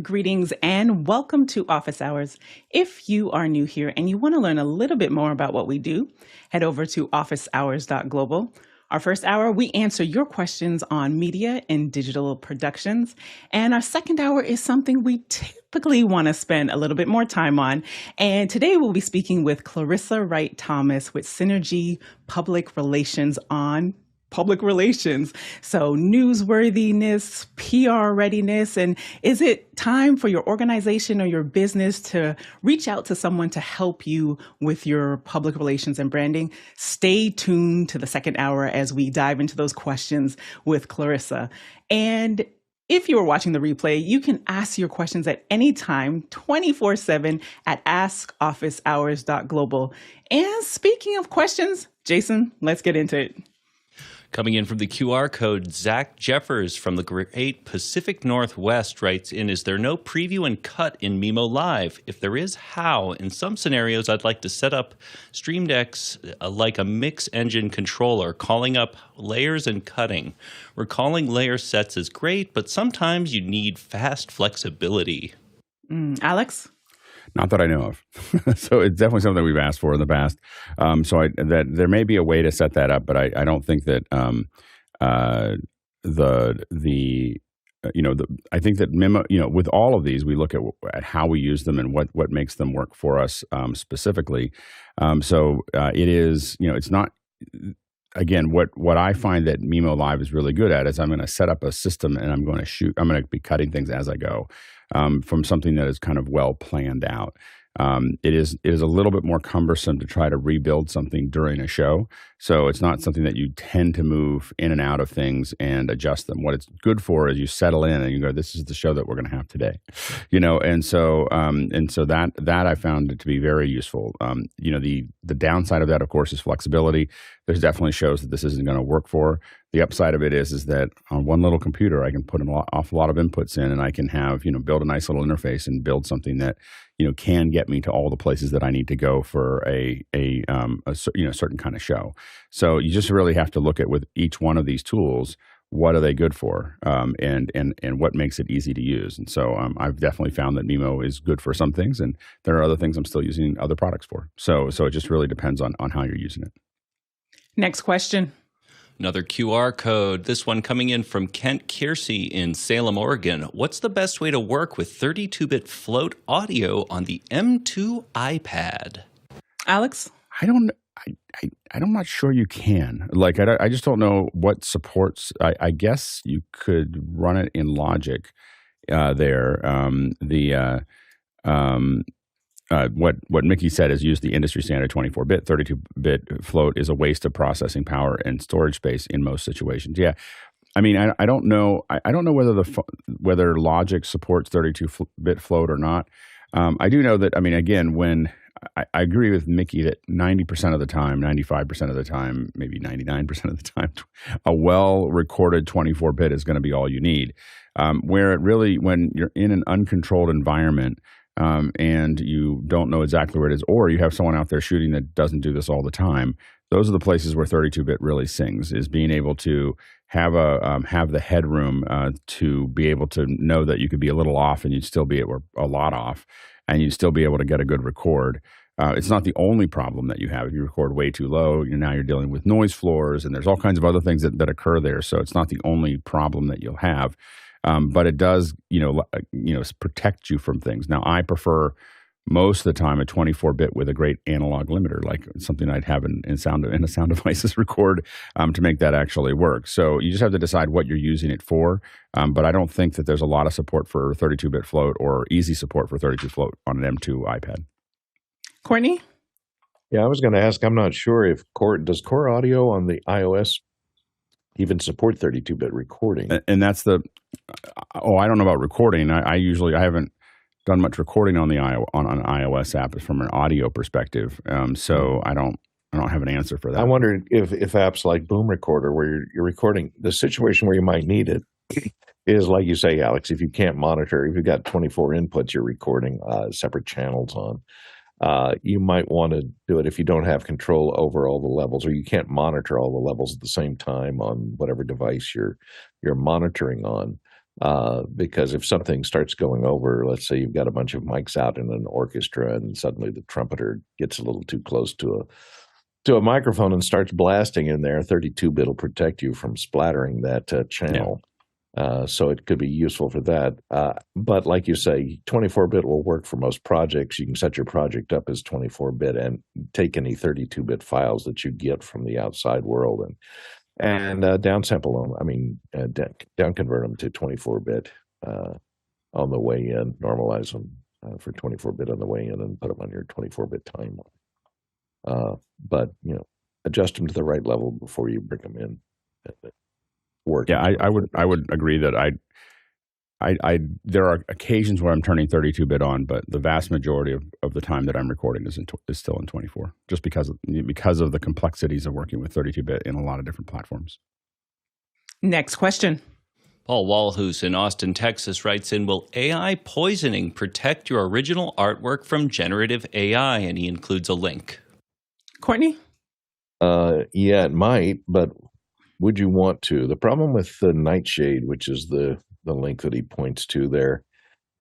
Greetings and welcome to Office Hours. If you are new here and you want to learn a little bit more about what we do, head over to officehours.global. Our first hour, we answer your questions on media and digital productions. And our second hour is something we typically want to spend a little bit more time on. And today we'll be speaking with Clorissa Wright-Thomas with Synergy Public Relations on public relations. So newsworthiness, PR readiness, and is it time for your organization or your business to reach out to someone to help you with your public relations and branding? Stay tuned to the second hour as we dive into those questions with Clorissa. And if you are watching the replay, you can ask your questions at any time, 24/7 at askofficehours.global. And speaking of questions, Jason, let's get into it. Coming in from the QR code, Zach Jeffers from the Great Pacific Northwest writes in, is there no preview and cut in Mimo Live? If there is, how? In some scenarios, I'd like to set up Stream Decks like a mix engine controller, calling up layers and cutting. Recalling layer sets is great, but sometimes you need fast flexibility. Alex? Not that I know of. So it's definitely something we've asked for in the past. That there may be a way to set that up, but I don't think that I think that Mimo, with all of these, we look at how we use them and what makes them work for us specifically. It is, it's not. Again, what I find that Mimo Live is really good at is I'm going to set up a system and I'm going to shoot. I'm going to be cutting things as I go from something that is kind of well planned out. It is a little bit more cumbersome to try to rebuild something during a show. So it's not something that you tend to move in and out of things and adjust them. What it's good for is you settle in and you go, this is the show that we're going to have today, and so that I found it to be very useful. The downside of that, of course, is flexibility. There's definitely shows that this isn't going to work for. The upside of it is that on one little computer, I can put an awful lot of inputs in and I can have, build a nice little interface and build something that, can get me to all the places that I need to go for a certain kind of show. So you just really have to look at with each one of these tools, what are they good for, and what makes it easy to use. And so I've definitely found that Mimo is good for some things, and there are other things I'm still using other products for. So it just really depends on how you're using it. Next question. Another QR code, this one coming in from Kent Kiersey in Salem, Oregon. What's the best way to work with 32-bit float audio on the M2 iPad? Alex? I'm not sure you can. I just don't know what supports. I guess you could run it in Logic there. What Mickey said is use the industry standard 24-bit. 32-bit float is a waste of processing power and storage space in most situations. Yeah, I mean, I don't know. I don't know whether Logic supports 32-bit float or not. I do know that. I mean, again, when I agree with Mickey that 90% of the time, 95% of the time, maybe 99% of the time, a well-recorded 24-bit is going to be all you need. Where it really, when you're in an uncontrolled environment. And you don't know exactly where it is, or you have someone out there shooting that doesn't do this all the time. Those are the places where 32-bit really sings, is being able to have the headroom to be able to know that you could be a little off and you'd still be or a lot off, and you'd still be able to get a good record. It's not the only problem that you have. If you record way too low, now you're dealing with noise floors, and there's all kinds of other things that occur there. So it's not the only problem that you'll have. But it does, protect you from things. Now, I prefer most of the time a 24-bit with a great analog limiter, like something I'd have in a sound devices record to make that actually work. So you just have to decide what you're using it for. But I don't think that there's a lot of support for 32-bit float or easy support for 32 float on an M2 iPad. Courtney? Yeah, I was going to ask. I'm not sure if does Core Audio on the iOS even support 32-bit recording. And that's I don't know about recording. I haven't done much recording on an iOS app from an audio perspective. So I don't have an answer for that. I wondered if apps like Boom Recorder, where you're recording, the situation where you might need it is like you say, Alex, if you can't monitor, if you've got 24 inputs you're recording separate channels on, you might want to do it if you don't have control over all the levels, or you can't monitor all the levels at the same time on whatever device you're monitoring on. Because if something starts going over, let's say you've got a bunch of mics out in an orchestra and suddenly the trumpeter gets a little too close to a microphone and starts blasting in there, 32-bit will protect you from splattering that channel. So it could be useful for that. But like you say, 24-bit will work for most projects. You can set your project up as 24-bit and take any 32-bit files that you get from the outside world and downsample them. I mean, down convert them to 24-bit on the way in, normalize them for 24-bit on the way in and put them on your 24-bit timeline. But, adjust them to the right level before you bring them in. Yeah, I would agree that there are occasions where I'm turning 32-bit on, but the vast majority of the time that I'm recording is still in 24, just because of the complexities of working with 32-bit in a lot of different platforms. Next question. Paul Walhus in Austin, Texas writes in, will AI poisoning protect your original artwork from generative AI? And he includes a link. Courtney? Yeah, it might, but would you want to? The problem with the Nightshade, which is the link that he points to there,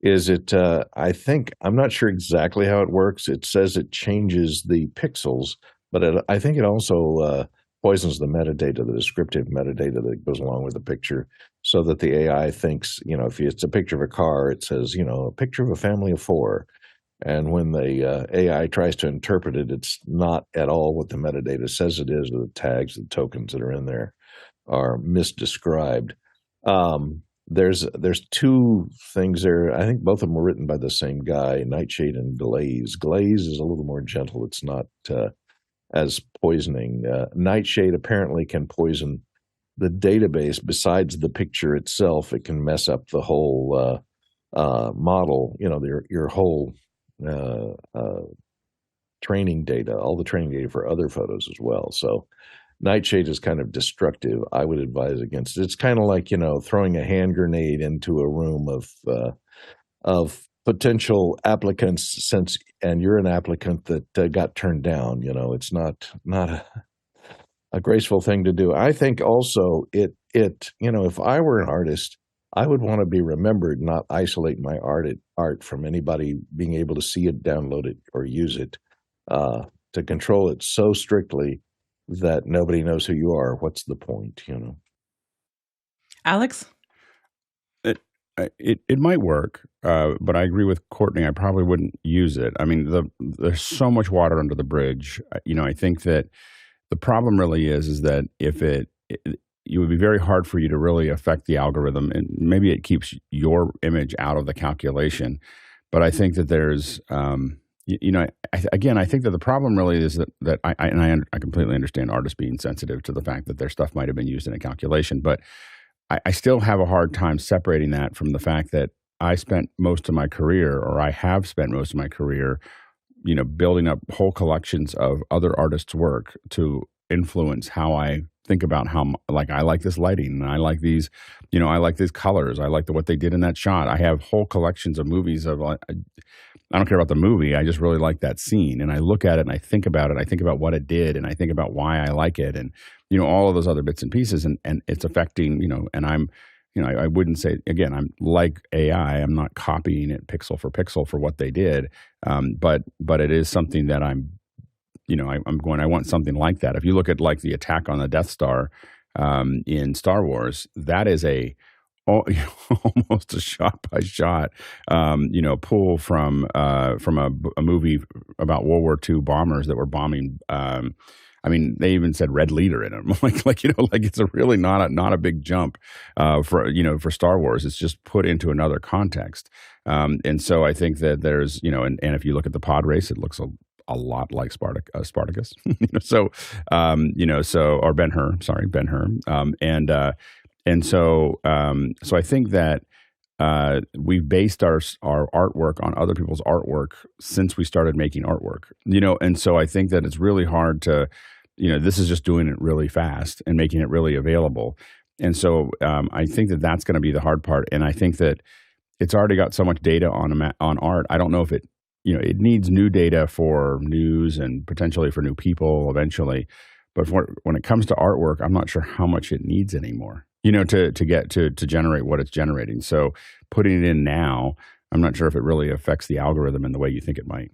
is I'm not sure exactly how it works. It says it changes the pixels, but I think it also poisons the metadata, the descriptive metadata that goes along with the picture, so that the AI thinks, if it's a picture of a car, it says, a picture of a family of 4. And when the AI tries to interpret it, it's not at all what the metadata says it is, or the tags, the tokens that are in there are misdescribed. There's two things there. I think both of them were written by the same guy, Nightshade and Glaze. Glaze is a little more gentle. It's not as poisoning. Nightshade apparently can poison the database. Besides the picture itself, it can mess up the whole model, your whole training data, all the training data for other photos as well. So Nightshade is kind of destructive. I would advise against it. It's kind of like, throwing a hand grenade into a room of potential applicants, and you're an applicant that got turned down. It's not a graceful thing to do. I think also if I were an artist, I would want to be remembered, not isolate my art from anybody being able to see it, download it, or use it, to control it so strictly that nobody knows who you are. What's the point, Alex? It might work, but I agree with Courtney. I probably wouldn't use it. I mean, there's so much water under the bridge. I think that the problem really is that if it would be very hard for you to really affect the algorithm, and maybe it keeps your image out of the calculation. But I think that there's, I think that the problem really is that I completely understand artists being sensitive to the fact that their stuff might have been used in a calculation, but I still have a hard time separating that from the fact that I have spent most of my career, building up whole collections of other artists' work to influence how I think about how, I like this lighting, and I like these, I like these colors, I like what they did in that shot. I have whole collections of movies of, I don't care about the movie, I just really like that scene, and I look at it and I think about it, I think about what it did, and I think about why I like it, and all of those other bits and pieces, and it's affecting, and I'm, I wouldn't say, again, I'm like AI, I'm not copying it pixel for pixel for what they did, but it is something that I'm I want something like that. If you look at the attack on the Death Star in Star Wars, that is almost a shot by shot, pull from a movie about World War II bombers that were bombing. They even said red leader in them. It's a really not a big jump for Star Wars. It's just put into another context. And so I think that there's, and if you look at the pod race, it looks a lot like Spartacus, so or Ben-Hur, so I think that we've based our artwork on other people's artwork since we started making artwork, and so I think that it's really hard to, this is just doing it really fast and making it really available, and so I think that that's going to be the hard part, and I think that it's already got so much data on art. I don't know if it needs new data for news and potentially for new people eventually. But when it comes to artwork, I'm not sure how much it needs anymore. to generate what it's generating. So putting it in now, I'm not sure if it really affects the algorithm in the way you think it might.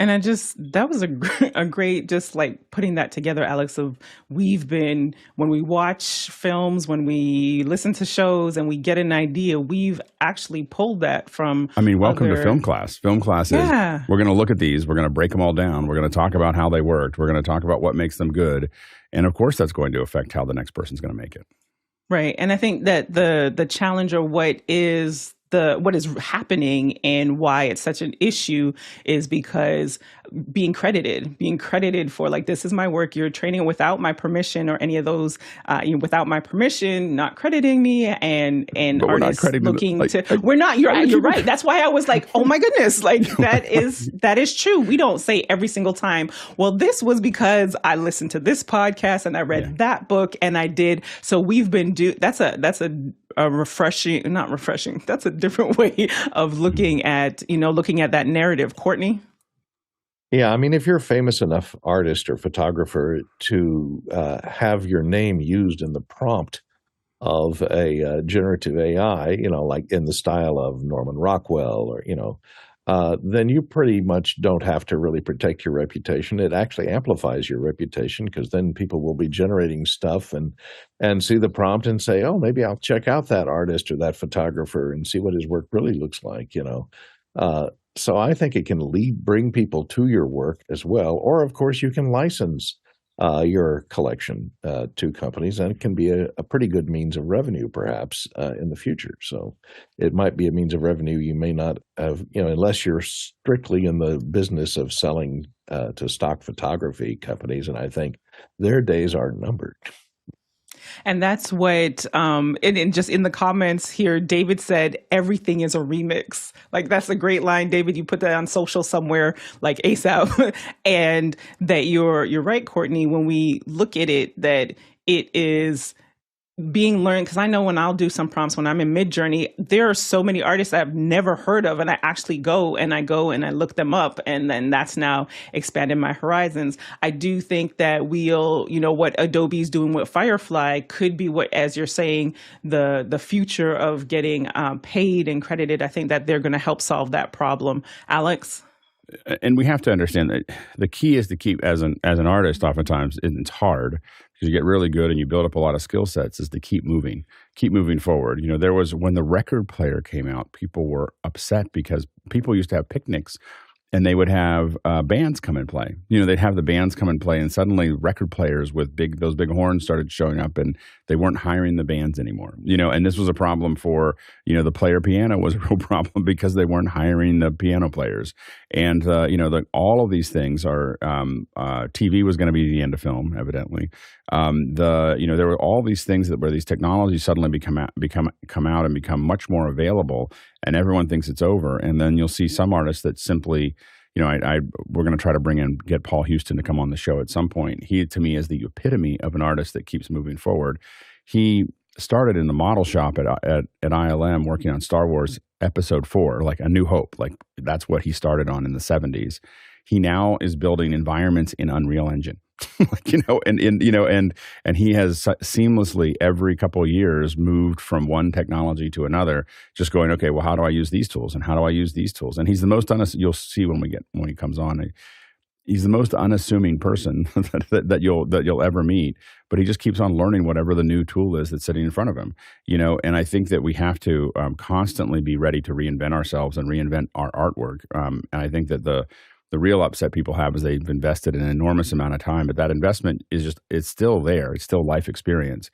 And that was a great, just like putting that together, Alex, of when we watch films, when we listen to shows and we get an idea, we've actually pulled that from. I mean, welcome to film class. Film class is, we're going to look at these, we're going to break them all down, we're going to talk about how they worked, we're going to talk about what makes them good. And of course, that's going to affect how the next person's going to make it. Right. And I think that the challenge, or what is happening and why it's such an issue, is because being credited for, like, this is my work, you're training without my permission or any of those, without my permission, not crediting me, and but artists looking we're not, you're right. That's why I was like, oh my goodness, like that is true. We don't say every single time, well, this was because I listened to this podcast and I read that book and I did. So we've been that's a refreshing, not refreshing. That's a different way of looking at that narrative. Courtney? Yeah, I mean, if you're a famous enough artist or photographer to have your name used in the prompt of a generative AI, like in the style of Norman Rockwell, or, then you pretty much don't have to really protect your reputation. It actually amplifies your reputation, because then people will be generating stuff and see the prompt and say, oh, maybe I'll check out that artist or that photographer and see what his work really looks like, So I think it can bring people to your work as well. Or, of course, you can license your collection to companies, and it can be a pretty good means of revenue, perhaps, in the future. So it might be a means of revenue you may not have, unless you're strictly in the business of selling to stock photography companies. And I think their days are numbered. And that's what, and just in the comments here, David said, everything is a remix. Like, that's a great line, David. You put that on social somewhere, like ASAP. And that you're right, Courtney, when we look at it, that it is being learned. Because I know when I'll do some prompts, when I'm in Midjourney, there are so many artists I've never heard of, and I actually go and I look them up, and then that's now expanded my horizons. I do think that what Adobe's doing with Firefly could be what, as you're saying, the future of getting paid and credited. I think that they're going to help solve that problem. Alex? And we have to understand that the key is to keep, as an artist, oftentimes, and it's hard because you get really good and you build up a lot of skill sets, is to keep moving forward. There was, when the record player came out, people were upset because people used to have picnics and they would have bands come and play. They'd have the bands come and play, and suddenly record players with those big horns started showing up, and they weren't hiring the bands anymore. And this was a problem for, the player piano was a real problem because they weren't hiring the piano players. And, all of these things are, TV was going to be the end of film, evidently. There were all these things where these technologies suddenly come out and become much more available, and everyone thinks it's over. And then you'll see some artists that simply, we're going to try to get Paul Houston to come on the show at some point. He, to me, is the epitome of an artist that keeps moving forward. He started in the model shop at ILM working on Star Wars Episode 4, like A New Hope. Like, that's what he started on in the 70s. He now is building environments in Unreal Engine. And he has seamlessly every couple of years moved from one technology to another, just going, okay, well, how do I use these tools, and how do I use these tools? And he's the most you'll see when he comes on. He's the most unassuming person that you'll ever meet, but he just keeps on learning whatever the new tool is that's sitting in front of him. And I think that we have to constantly be ready to reinvent ourselves and reinvent our artwork. And I think that the real upset people have is they've invested an enormous amount of time, but that investment it's still there. It's still life experience.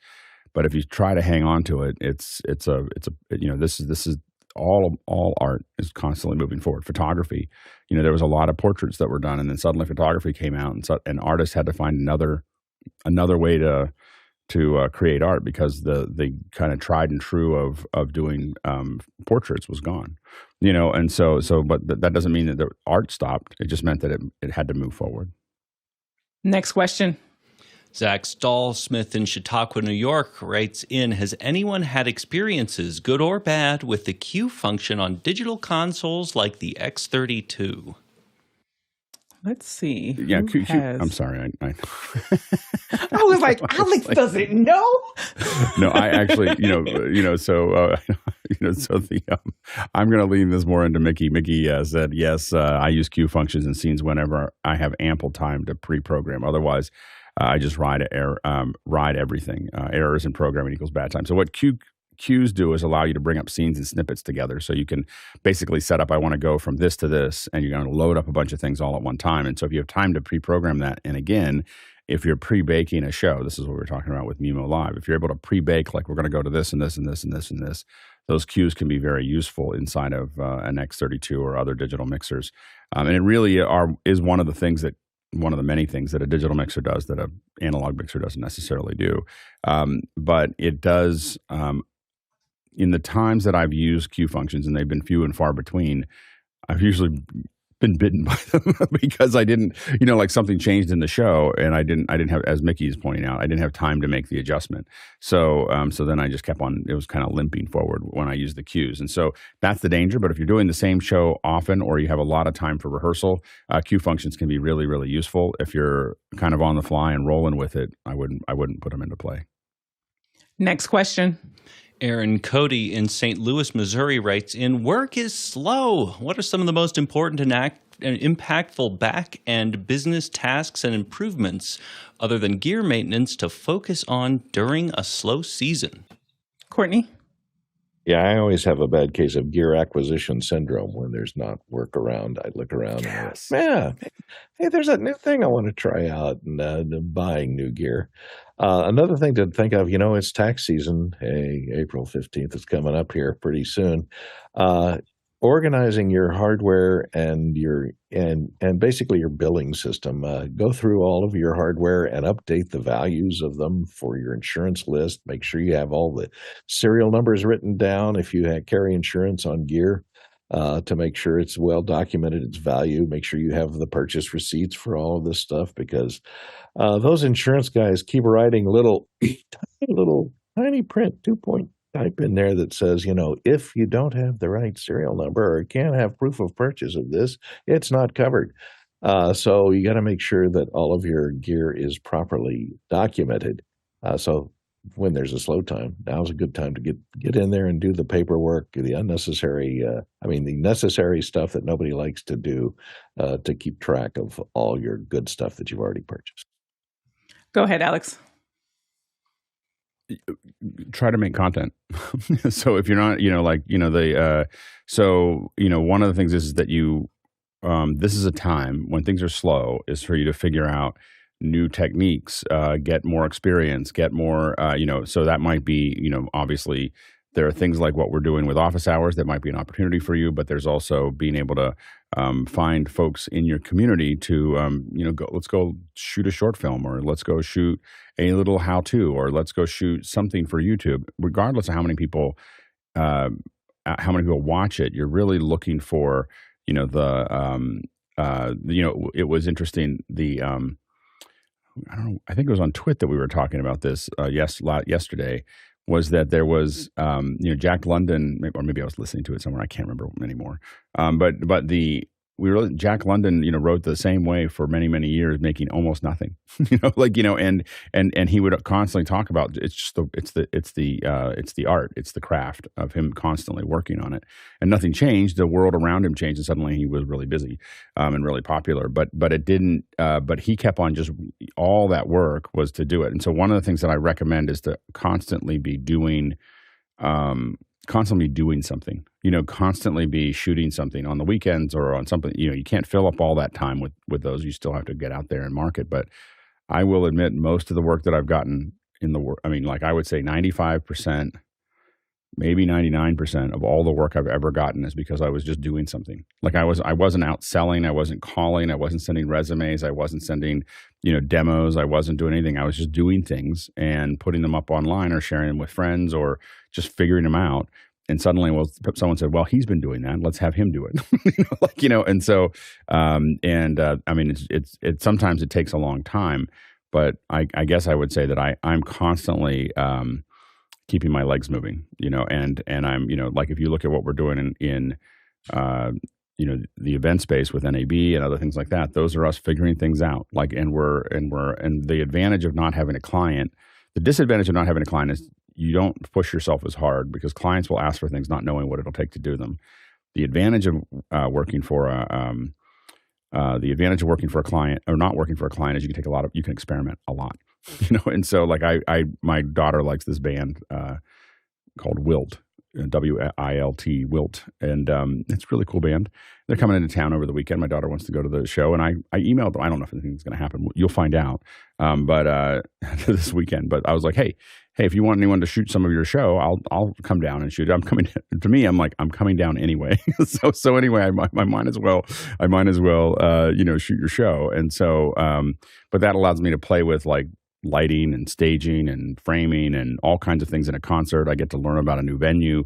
But if you try to hang on to it, this is all art is constantly moving forward. Photography, there was a lot of portraits that were done, and then suddenly photography came out, and artists had to find another way to create art, because the kind of tried and true of doing portraits was gone. And but that doesn't mean that the art stopped. It just meant that it had to move forward. Next question. Zach Stallsmith in Chautauqua, New York writes in, has anyone had experiences, good or bad, with the Q function on digital consoles like the X32? Let's see. Yeah, Who I'm has? sorry. I was like, Alex doesn't know. No, I actually, so I'm going to lean this more into Mickey. Mickey said, yes, I use queue functions and scenes whenever I have ample time to pre-program. Otherwise, I just ride everything. Errors in programming equals bad time. So what queues do is allow you to bring up scenes and snippets together. So you can basically set up, I want to go from this to this, and you're going to load up a bunch of things all at one time. And so if you have time to pre-program that, and again, if you're pre-baking a show, this is what we were talking about with Mimo Live. If you're able to pre-bake, like we're going to go to this and this and this and this and this, those cues can be very useful inside of an X32 or other digital mixers. And it really is one of the many things that a digital mixer does that an analog mixer doesn't necessarily do. But it does, in the times that I've used queue functions, and they've been few and far between, I've usually been bitten by them because I didn't, like something changed in the show, and I didn't have, as Mickey's pointing out, I didn't have time to make the adjustment. So then I just kept on, it was kind of limping forward when I used the cues. And so that's the danger. But if you're doing the same show often, or you have a lot of time for rehearsal, queue functions can be really, really useful. If you're kind of on the fly and rolling with it, I wouldn't put them into play. Next question. Aaron Cody in St. Louis, Missouri writes in, work is slow. What are some of the most important and impactful back and business tasks and improvements other than gear maintenance to focus on during a slow season? Courtney? Yeah, I always have a bad case of gear acquisition syndrome when there's not work around. I look around Yes. and hey, there's that new thing I want to try out, and buying new gear. Another thing to think of, it's tax season. Hey, April 15th is coming up here pretty soon. Organizing your hardware and basically your billing system. Go through all of your hardware and update the values of them for your insurance list. Make sure you have all the serial numbers written down if you carry insurance on gear, to make sure it's well documented, its value. Make sure you have the purchase receipts for all of this stuff, because those insurance guys keep writing little tiny print 2-point type in there that says, if you don't have the right serial number or can't have proof of purchase of this, it's not covered. So you got to make sure that all of your gear is properly documented. So when there's a slow time, now's a good time to get in there and do the paperwork, the necessary stuff that nobody likes to do, to keep track of all your good stuff that you've already purchased. Go ahead, Alex. Try to make content. So if you're not, one of the things is that this is a time when things are slow, is for you to figure out new techniques, get more experience, get more, so that might be, obviously there are things like what we're doing with office hours that might be an opportunity for you, but there's also being able to find folks in your community to, let's go shoot a short film, or let's go shoot a little how-to, or let's go shoot something for YouTube. Regardless of how many people watch it, you're really looking for, it was interesting. I don't know, I think it was on Twit that we were talking about this yesterday, was that there was, Jack London, or maybe I was listening to it somewhere, I can't remember anymore. Jack London, wrote the same way for many, many years, making almost nothing, and he would constantly talk about, it's the art, it's the craft of him constantly working on it, and nothing changed. The world around him changed, and suddenly he was really busy, and really popular, but it didn't, but he kept on, just all that work was to do it. And so one of the things that I recommend is to constantly be doing something, constantly be shooting something on the weekends or on something. You can't fill up all that time with those. You still have to get out there and market. But I will admit, most of the work that I've gotten in the work, I would say 95%, maybe 99% of all the work I've ever gotten is because I was just doing something. Like I wasn't out selling, I wasn't calling, I wasn't sending resumes, I wasn't sending, demos, I wasn't doing anything. I was just doing things and putting them up online or sharing them with friends or just figuring them out. And suddenly, someone said, well, he's been doing that, let's have him do it. And so, it's sometimes it takes a long time, but I guess I would say that I'm constantly, keeping my legs moving, and I'm, like if you look at what we're doing in the event space with NAB and other things like that. Those are us figuring things out. And the advantage of not having a client, the disadvantage of not having a client is you don't push yourself as hard because clients will ask for things not knowing what it'll take to do them. The advantage of working for a client or not working for a client is you can experiment a lot, And so my daughter likes this band called Wilt, WILT, Wilt, and it's a really cool band. They're coming into town over the weekend. My daughter wants to go to the show, and I emailed them. I don't know if anything's going to happen. You'll find out, but this weekend. But I was like, hey, if you want anyone to shoot some of your show, I'll come down and shoot. I'm coming. To me, I'm coming down anyway. so anyway, I might as well shoot your show. And so, but that allows me to play with lighting and staging and framing and all kinds of things in a concert. I get to learn about a new venue,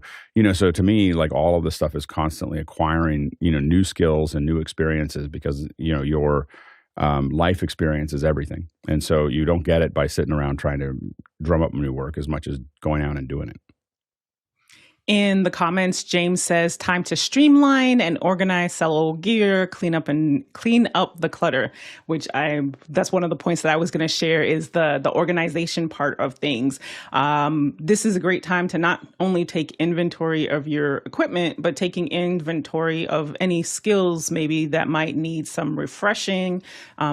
so to me, all of this stuff is constantly acquiring, new skills and new experiences because, your life experience is everything. And so you don't get it by sitting around trying to drum up new work as much as going out and doing it. In the comments, James says, time to streamline and organize, sell old gear, clean up the clutter, that's one of the points that I was going to share is the organization part of things. This is a great time to not only take inventory of your equipment, but taking inventory of any skills maybe that might need some refreshing,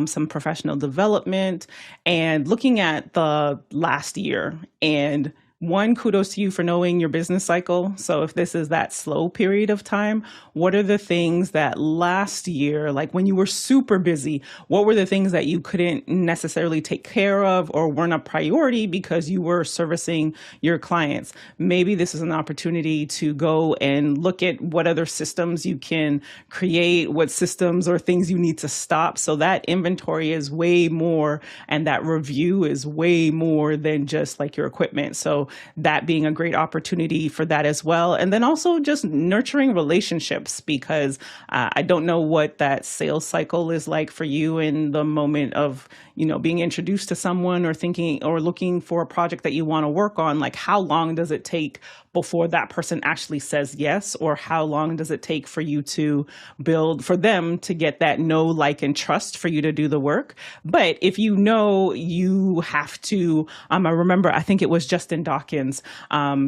some professional development, and looking at the last year. And one, kudos to you for knowing your business cycle. So if this is that slow period of time, what are the things that last year, when you were super busy, what were the things that you couldn't necessarily take care of or weren't a priority because you were servicing your clients? Maybe this is an opportunity to go and look at what other systems you can create, what systems or things you need to stop. So that inventory is way more, and that review is way more than just your equipment. So that being a great opportunity for that as well. And then also just nurturing relationships, because I don't know what that sales cycle is like for you in the moment of, being introduced to someone or thinking or looking for a project that you want to work on. How long does it take before that person actually says yes? Or how long does it take for you to build, for them to get that know, like, and trust for you to do the work? But if you have to, I remember, I think it was Justin Dawkins.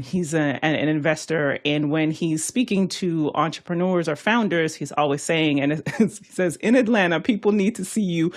He's an investor. And when he's speaking to entrepreneurs or founders, he's always saying, and he says, in Atlanta, people need to see you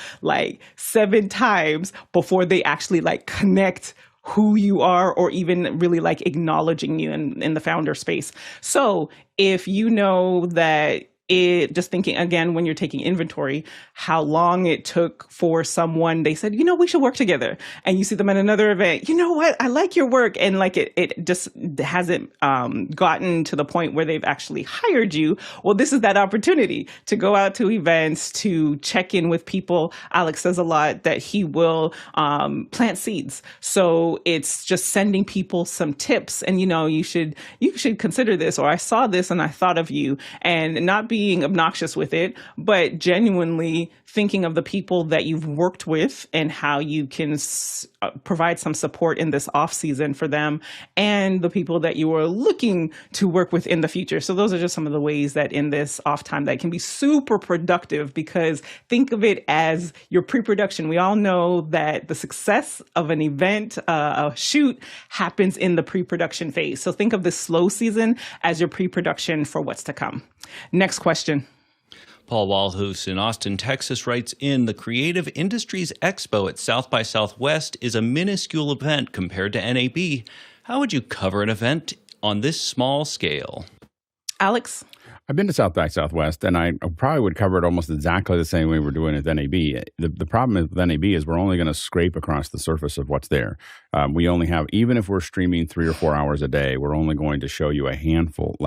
7 times before they actually connect who you are or even really acknowledging you in the founder space. So if you know that just thinking again, when you're taking inventory, how long it took for someone, they said, we should work together. And you see them at another event, what? I like your work. And it just hasn't gotten to the point where they've actually hired you. Well, this is that opportunity to go out to events, to check in with people. Alex says a lot that he will plant seeds. So it's just sending people some tips and, you should consider this, or I saw this and I thought of you, and not being obnoxious with it, but genuinely thinking of the people that you've worked with and how you can provide some support in this off season for them and the people that you are looking to work with in the future. So those are just some of the ways that in this off time that can be super productive, because think of it as your pre-production. We all know that the success of an event, a shoot, happens in the pre-production phase. So think of this slow season as your pre-production for what's to come. Next question. Paul Walhus in Austin, Texas writes in, the Creative Industries Expo at South by Southwest is a minuscule event compared to NAB. How would you cover an event on this small scale? Alex? I've been to South by Southwest, and I probably would cover it almost exactly the same way we're doing it at NAB. The problem with NAB is we're only going to scrape across the surface of what's there. We only have, even if we're streaming 3 or 4 hours a day, we're only going to show you a handful,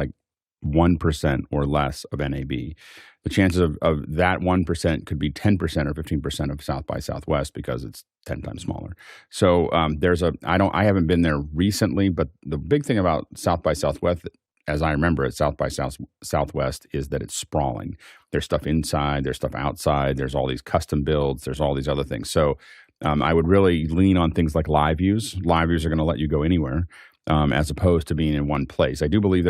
1% or less of NAB. The chances of that 1% could be 10% or 15% of South by Southwest because it's 10 times smaller. So I haven't been there recently, but the big thing about South by Southwest, as I remember it, South by Southwest, is that it's sprawling. There's stuff inside, there's stuff outside, there's all these custom builds, there's all these other things. So I would really lean on things like live views. Live views are going to let you go anywhere. as opposed to being in one place. I do believe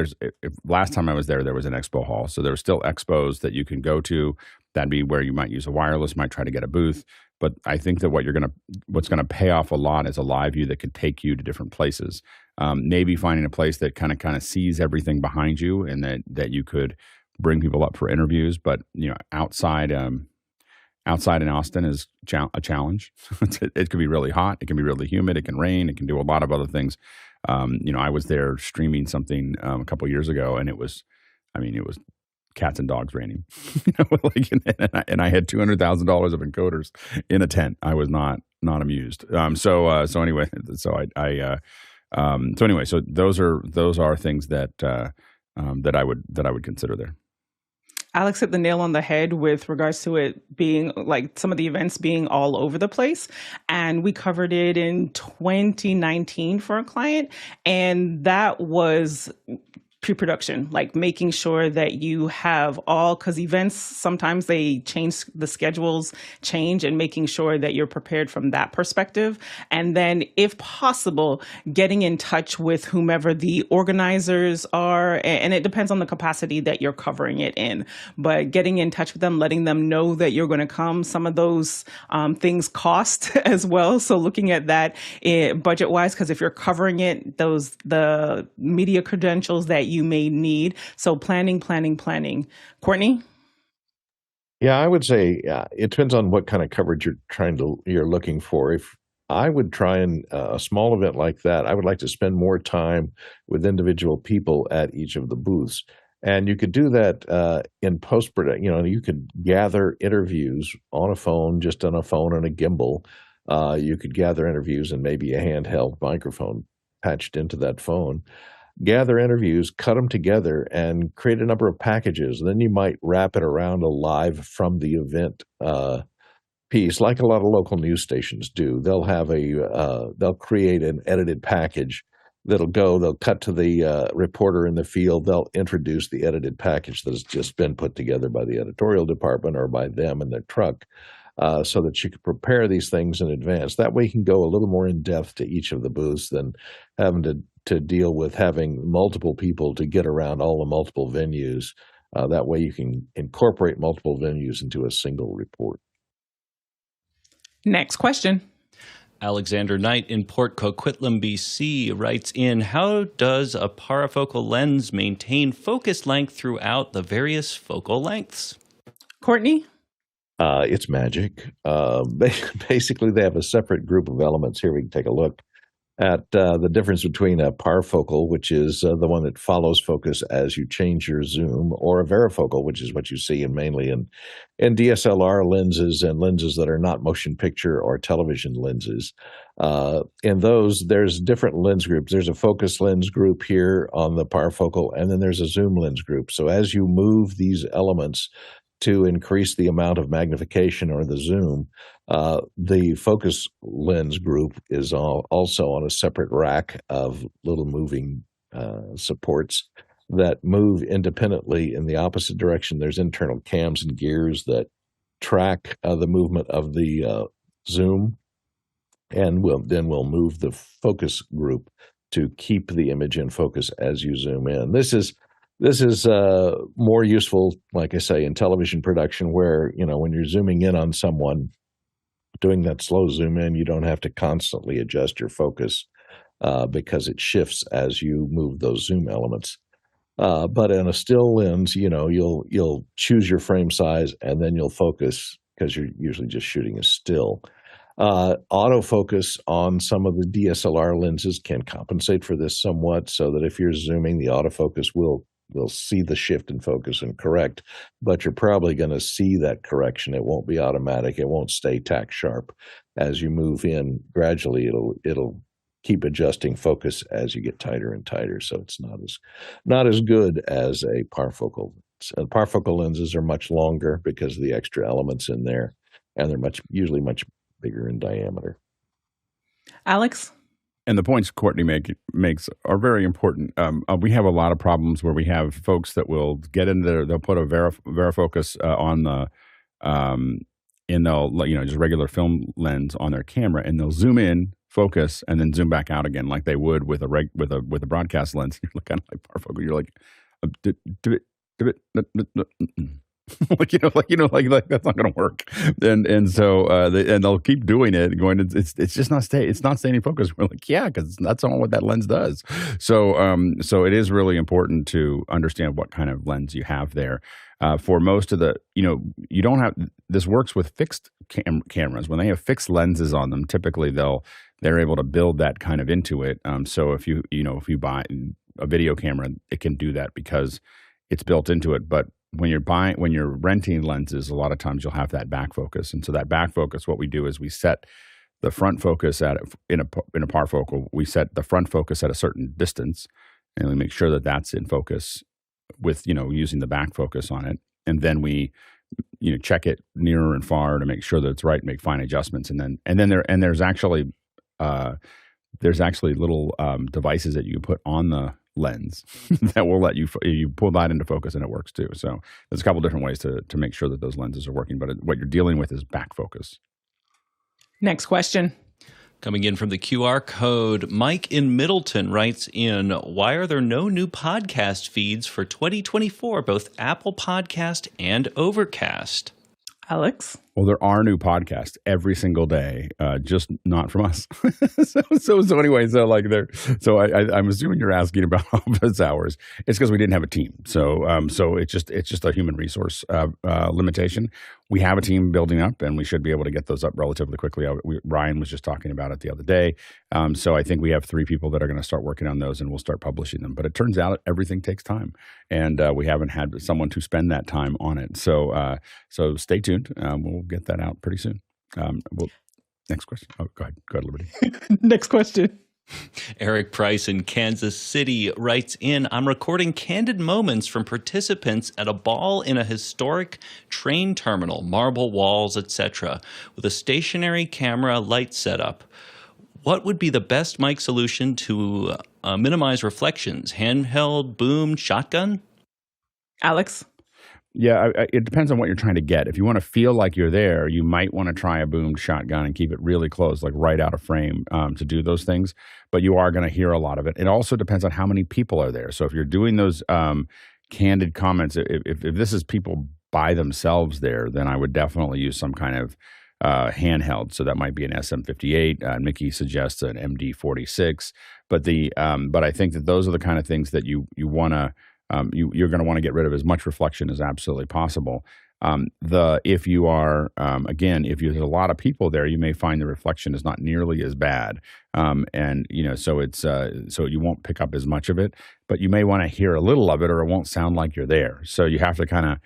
last time I was there was an expo hall. So there were still expos that you can go to. That'd be where you might use a wireless, might try to get a booth. But I think that what's going to pay off a lot is a live view that could take you to different places. Maybe finding a place that kind of sees everything behind you, and that you could bring people up for interviews. But outside in Austin is a challenge. It could be really hot. It can be really humid. It can rain. It can do a lot of other things. I was there streaming something a couple years ago, and it was cats and dogs raining. And I had $200,000 of encoders in a tent. I was not amused. So anyway, those are things that I would consider there. Alex hit the nail on the head with regards to it being like some of the events being all over the place. And we covered it in 2019 for a client. And that was pre-production, like making sure that you have all, because events, sometimes they change, the schedules change, and making sure that you're prepared from that perspective. And then if possible, getting in touch with whomever the organizers are, and it depends on the capacity that you're covering it in, but getting in touch with them, letting them know that you're going to come. Some of those things cost as well. So looking at that budget wise, because if you're covering it, the media credentials that you may need. So planning. Courtney? Yeah, I would say it depends on what kind of coverage you're looking for. If I would try a small event like that, I would like to spend more time with individual people at each of the booths. And you could do that in post-production. You could gather interviews on a phone, just on a phone and a gimbal. You could gather interviews and maybe a handheld microphone patched into that phone. Gather interviews, cut them together, and create a number of packages. Then you might wrap it around a live from the event piece, like a lot of local news stations do. They'll have they'll create an edited package they'll cut to the reporter in the field. They'll introduce the edited package that has just been put together by the editorial department or by them in their truck. So that you can prepare these things in advance. That way you can go a little more in depth to each of the booths than having to deal with having multiple people to get around all the multiple venues. That way you can incorporate multiple venues into a single report. Next question. Alexander Knight in Port Coquitlam, BC writes in, how does a parafocal lens maintain focus length throughout the various focal lengths? Courtney? It's magic. Basically, they have a separate group of elements. Here we can take a look at the difference between a parafocal, which is the one that follows focus as you change your zoom, or a varifocal, which is what you see mainly in DSLR lenses and lenses that are not motion picture or television lenses. In those, there's different lens groups. There's a focus lens group here on the parafocal, and then there's a zoom lens group. So as you move these elements to increase the amount of magnification or the zoom, the focus lens group is also on a separate rack of little moving supports that move independently in the opposite direction. There's internal cams and gears that track the movement of the zoom, and we'll move the focus group to keep the image in focus as you zoom in. This is more useful, like I say, in television production where, when you're zooming in on someone, doing that slow zoom in, you don't have to constantly adjust your focus because it shifts as you move those zoom elements. But in a still lens, you'll choose your frame size and then you'll focus because you're usually just shooting a still. Autofocus on some of the DSLR lenses can compensate for this somewhat, so that if you're zooming, the autofocus will see the shift in focus and correct, but you're probably going to see that correction. It won't be automatic. It won't stay tack sharp. As you move in gradually, it'll keep adjusting focus as you get tighter and tighter. So it's not as good as a parafocal. And parafocal lenses are much longer because of the extra elements in there, and they're usually much bigger in diameter. Alex? And the points Courtney makes are very important. We have a lot of problems where we have folks that will get in there, they'll put a varifocus on the, and they'll, just regular film lens on their camera, and they'll zoom in focus and then zoom back out again, like they would with a broadcast lens. You're kind of like parfocal. You're like, do it. Like that's not going to work, and so they'll keep doing it, going. It's just not it's not staying in focus. We're like, yeah, because that's all what that lens does. So it is really important to understand what kind of lens you have there. For most of the, you don't have this works with fixed cameras. When they have fixed lenses on them, typically they're able to build that kind of into it. So if you buy a video camera, it can do that because it's built into it. But when you're renting lenses, a lot of times you'll have that back focus. And so that back focus, what we do is we set the front focus in a parfocal, we set the front focus at a certain distance, and we make sure that that's in focus with, using the back focus on it. And then we, check it nearer and far to make sure that it's right, make fine adjustments. And then there's actually little devices that you can put on the lens that will let you pull that into focus, and it works too. So there's a couple different ways to make sure that those lenses are working, but what you're dealing with is back focus. Next question. Coming in from the QR code, Mike in Middleton writes in, why are there no new podcast feeds for 2024, both Apple Podcast and Overcast? Alex? Well, there are new podcasts every single day, just not from us. so anyway, I'm assuming you're asking about office hours. It's because we didn't have a team. So it's just a human resource limitation. We have a team building up, and we should be able to get those up relatively quickly. Ryan was just talking about it the other day. So I think we have 3 people that are going to start working on those, and we'll start publishing them. But it turns out everything takes time, and we haven't had someone to spend that time on it. So stay tuned. We'll get that out pretty soon. Next question. Oh, go ahead, Liberty. Next question. Eric Price in Kansas City writes in, I'm recording candid moments from participants at a ball in a historic train terminal, marble walls, etc., with a stationary camera light setup. What would be the best mic solution to minimize reflections? Handheld, boom, shotgun? Alex? Yeah, it depends on what you're trying to get. If you want to feel like you're there, you might want to try a boomed shotgun and keep it really close, like right out of frame, to do those things. But you are going to hear a lot of it. It also depends on how many people are there. So if you're doing those candid comments, if this is people by themselves there, then I would definitely use some kind of handheld. So that might be an SM58. Mickey suggests an MD46. But I think that those are the kind of things that you want to. You're going to want to get rid of as much reflection as absolutely possible. If you are, again, if there's a lot of people there, you may find the reflection is not nearly as bad. So you won't pick up as much of it, but you may want to hear a little of it, or it won't sound like you're there. So you have to kind of,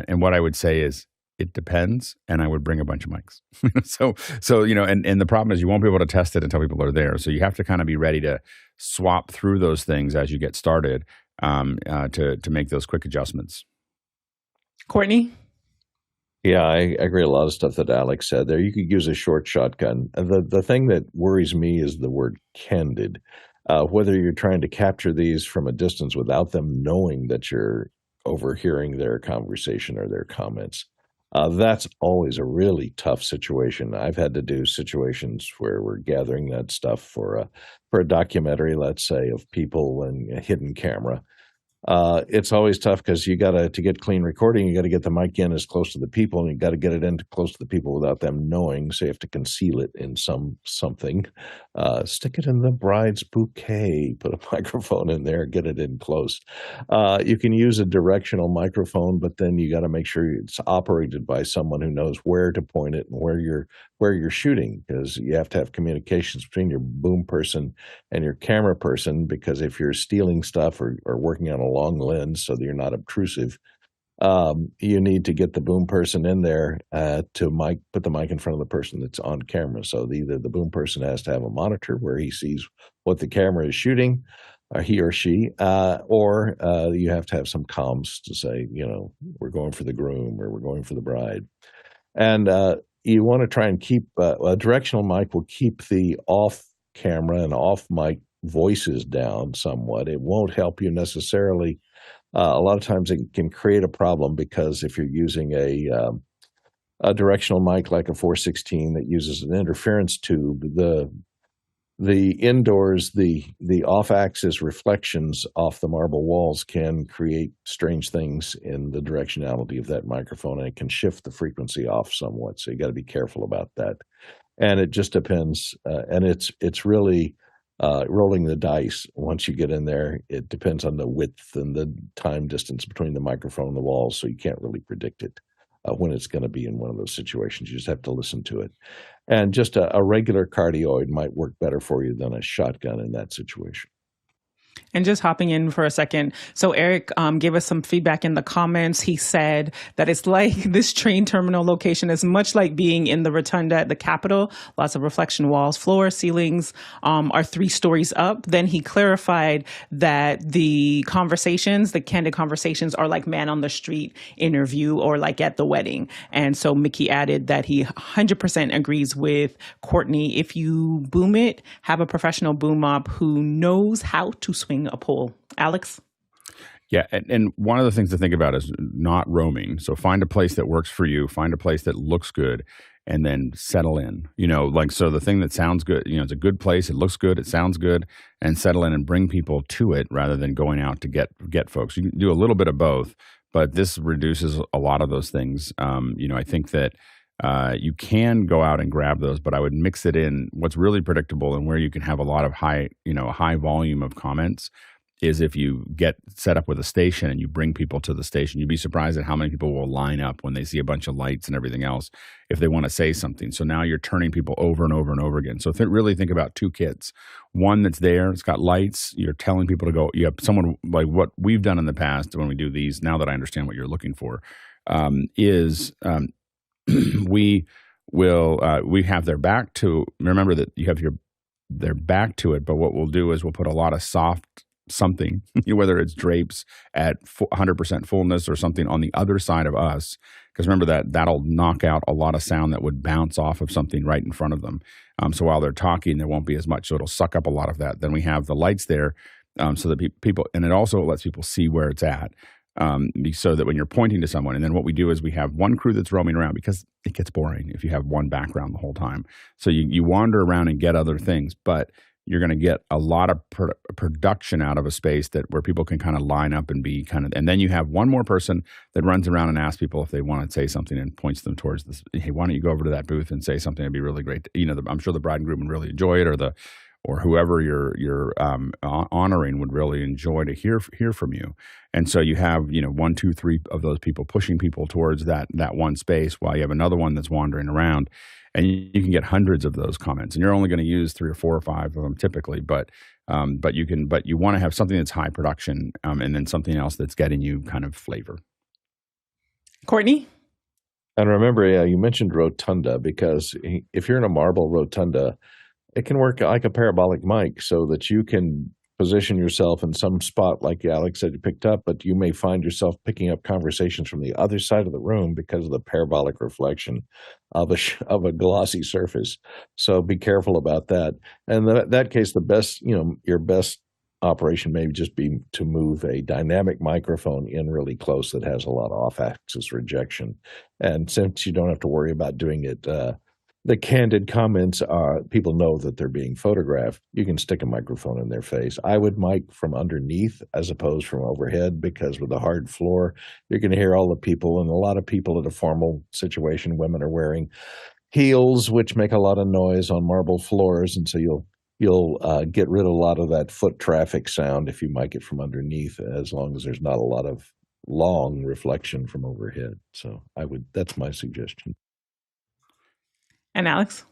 and what I would say is, it depends, and I would bring a bunch of mics. And the problem is you won't be able to test it until people are there. So you have to kind of be ready to swap through those things as you get started, to make those quick adjustments. Courtney? Yeah, I agree a lot of stuff that Alex said there. You could use a short shotgun. The thing that worries me is the word candid. Whether you're trying to capture these from a distance without them knowing that you're overhearing their conversation or their comments. That's always a really tough situation. I've had to do situations where we're gathering that stuff for a documentary, let's say, of people and a hidden camera. It's always tough because to get clean recording, you got to get the mic in as close to the people, and you got to get it in close to the people without them knowing. So you have to conceal it in something. Stick it in the bride's bouquet. Put a microphone in there. Get it in close. You can use a directional microphone, but then you got to make sure it's operated by someone who knows where to point it and where you're shooting, because you have to have communications between your boom person and your camera person. Because if you're stealing stuff or working on a long lens so that you're not obtrusive, you need to get the boom person in there to put the mic in front of the person that's on camera. So either the boom person has to have a monitor where he sees what the camera is shooting, he or she, or you have to have some comms to say, we're going for the groom or we're going for the bride. And you want to try and keep a directional mic will keep the off camera and off mic voices down somewhat. It won't help you necessarily. A lot of times it can create a problem, because if you're using a directional mic like a 416 that uses an interference tube, the indoors, the off-axis reflections off the marble walls can create strange things in the directionality of that microphone, and it can shift the frequency off somewhat. So you got to be careful about that. And it just depends, and it's really rolling the dice. Once you get in there, it depends on the width and the time distance between the microphone and the walls, so you can't really predict it when it's going to be in one of those situations. You just have to listen to it. And just a regular cardioid might work better for you than a shotgun in that situation. And just hopping in for a second. So Eric gave us some feedback in the comments. He said that it's like this train terminal location is much like being in the rotunda at the Capitol. Lots of reflection walls, floor, ceilings are 3 stories up. Then he clarified that the conversations, the candid conversations, are like man on the street interview or like at the wedding. And so Mickey added that he 100% agrees with Courtney. If you boom it, have a professional boom op who knows how to swing a pole. Alex? Yeah, and one of the things to think about is not roaming. So find a place that works for you, find a place that looks good, and then settle in. So the thing that sounds good, it's a good place, it looks good, it sounds good, and settle in and bring people to it rather than going out to get folks. You can do a little bit of both, but this reduces a lot of those things. I think that you can go out and grab those, but I would mix it in. What's really predictable and where you can have a lot of high volume of comments is if you get set up with a station and you bring people to the station. You'd be surprised at how many people will line up when they see a bunch of lights and everything else if they want to say something. So now you're turning people over and over and over again. So really think about 2 kits. One that's there, it's got lights. You're telling people to go. You have someone like what we've done in the past when we do these, now that I understand what you're looking for, we have their back to, remember that you have their back to it, but what we'll do is we'll put a lot of soft something, whether it's drapes at 100% fullness or something on the other side of us, because remember that'll knock out a lot of sound that would bounce off of something right in front of them. So while they're talking, there won't be as much, so it'll suck up a lot of that. Then we have the lights there so that people, and it also lets people see where it's at. So that when you're pointing to someone, and then what we do is we have one crew that's roaming around because it gets boring if you have one background the whole time. So you wander around and get other things, but you're going to get a lot of production out of a space where people can kind of line up and be and then you have one more person that runs around and asks people if they want to say something and points them towards this. Hey, why don't you go over to that booth and say something? It'd be really great. I'm sure the bride and groom would really enjoy it, or whoever you're honoring would really enjoy to hear from you. And so you have 1, 2, 3 of those people pushing people towards that one space while you have another one that's wandering around, and you can get hundreds of those comments. And you're only going to use 3 or 4 or 5 of them typically, but you want to have something that's high production, and then something else that's getting you kind of flavor. Courtney? And remember, you mentioned rotunda, because if you're in a marble rotunda, it can work like a parabolic mic so that you can position yourself in some spot like Alex said you picked up, but you may find yourself picking up conversations from the other side of the room because of the parabolic reflection of a glossy surface. So be careful about that. And in that case, the best, your best operation may just be to move a dynamic microphone in really close that has a lot of off-axis rejection. And since you don't have to worry about doing it, the candid comments are, people know that they're being photographed. You can stick a microphone in their face. I would mic from underneath as opposed from overhead, because with a hard floor, you're going to hear all the people. And a lot of people at a formal situation, women are wearing heels, which make a lot of noise on marble floors. And so you'll get rid of a lot of that foot traffic sound if you mic it from underneath, as long as there's not a lot of long reflection from overhead. So that's my suggestion. And Alex?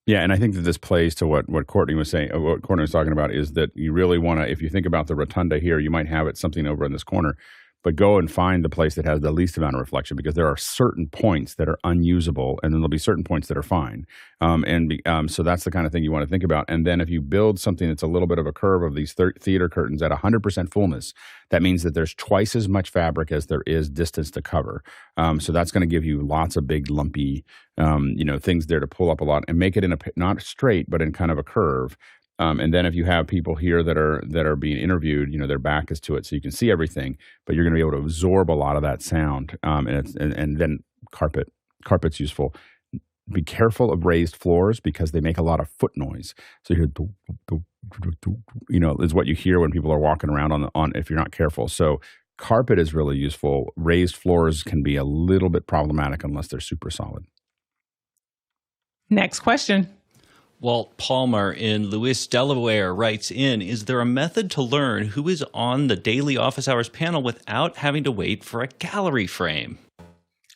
Yeah, and I think that this plays to what Courtney was saying, what Courtney was talking about, is that you really want to, if you think about the rotunda here, you might have it something over in this corner, but go and find the place that has the least amount of reflection, because there are certain points that are unusable, and then there'll be certain points that are fine. So that's the kind of thing you want to think about. And then if you build something that's a little bit of a curve of these theater curtains at 100% fullness, that means that there's twice as much fabric as there is distance to cover. So that's going to give you lots of big lumpy, things there to pull up a lot and make it in not straight, but in kind of a curve. And then if you have people here that are being interviewed, their back is to it, so you can see everything, but you're going to be able to absorb a lot of that sound. And then carpet Carpet's useful. Be careful of raised floors because they make a lot of foot noise. So you hear, is what you hear when people are walking around on if you're not careful. So carpet is really useful. Raised floors can be a little bit problematic unless they're super solid. Next question. Walt Palmer in Lewis, Delaware writes in, is there a method to learn who is on the daily office hours panel without having to wait for a gallery frame?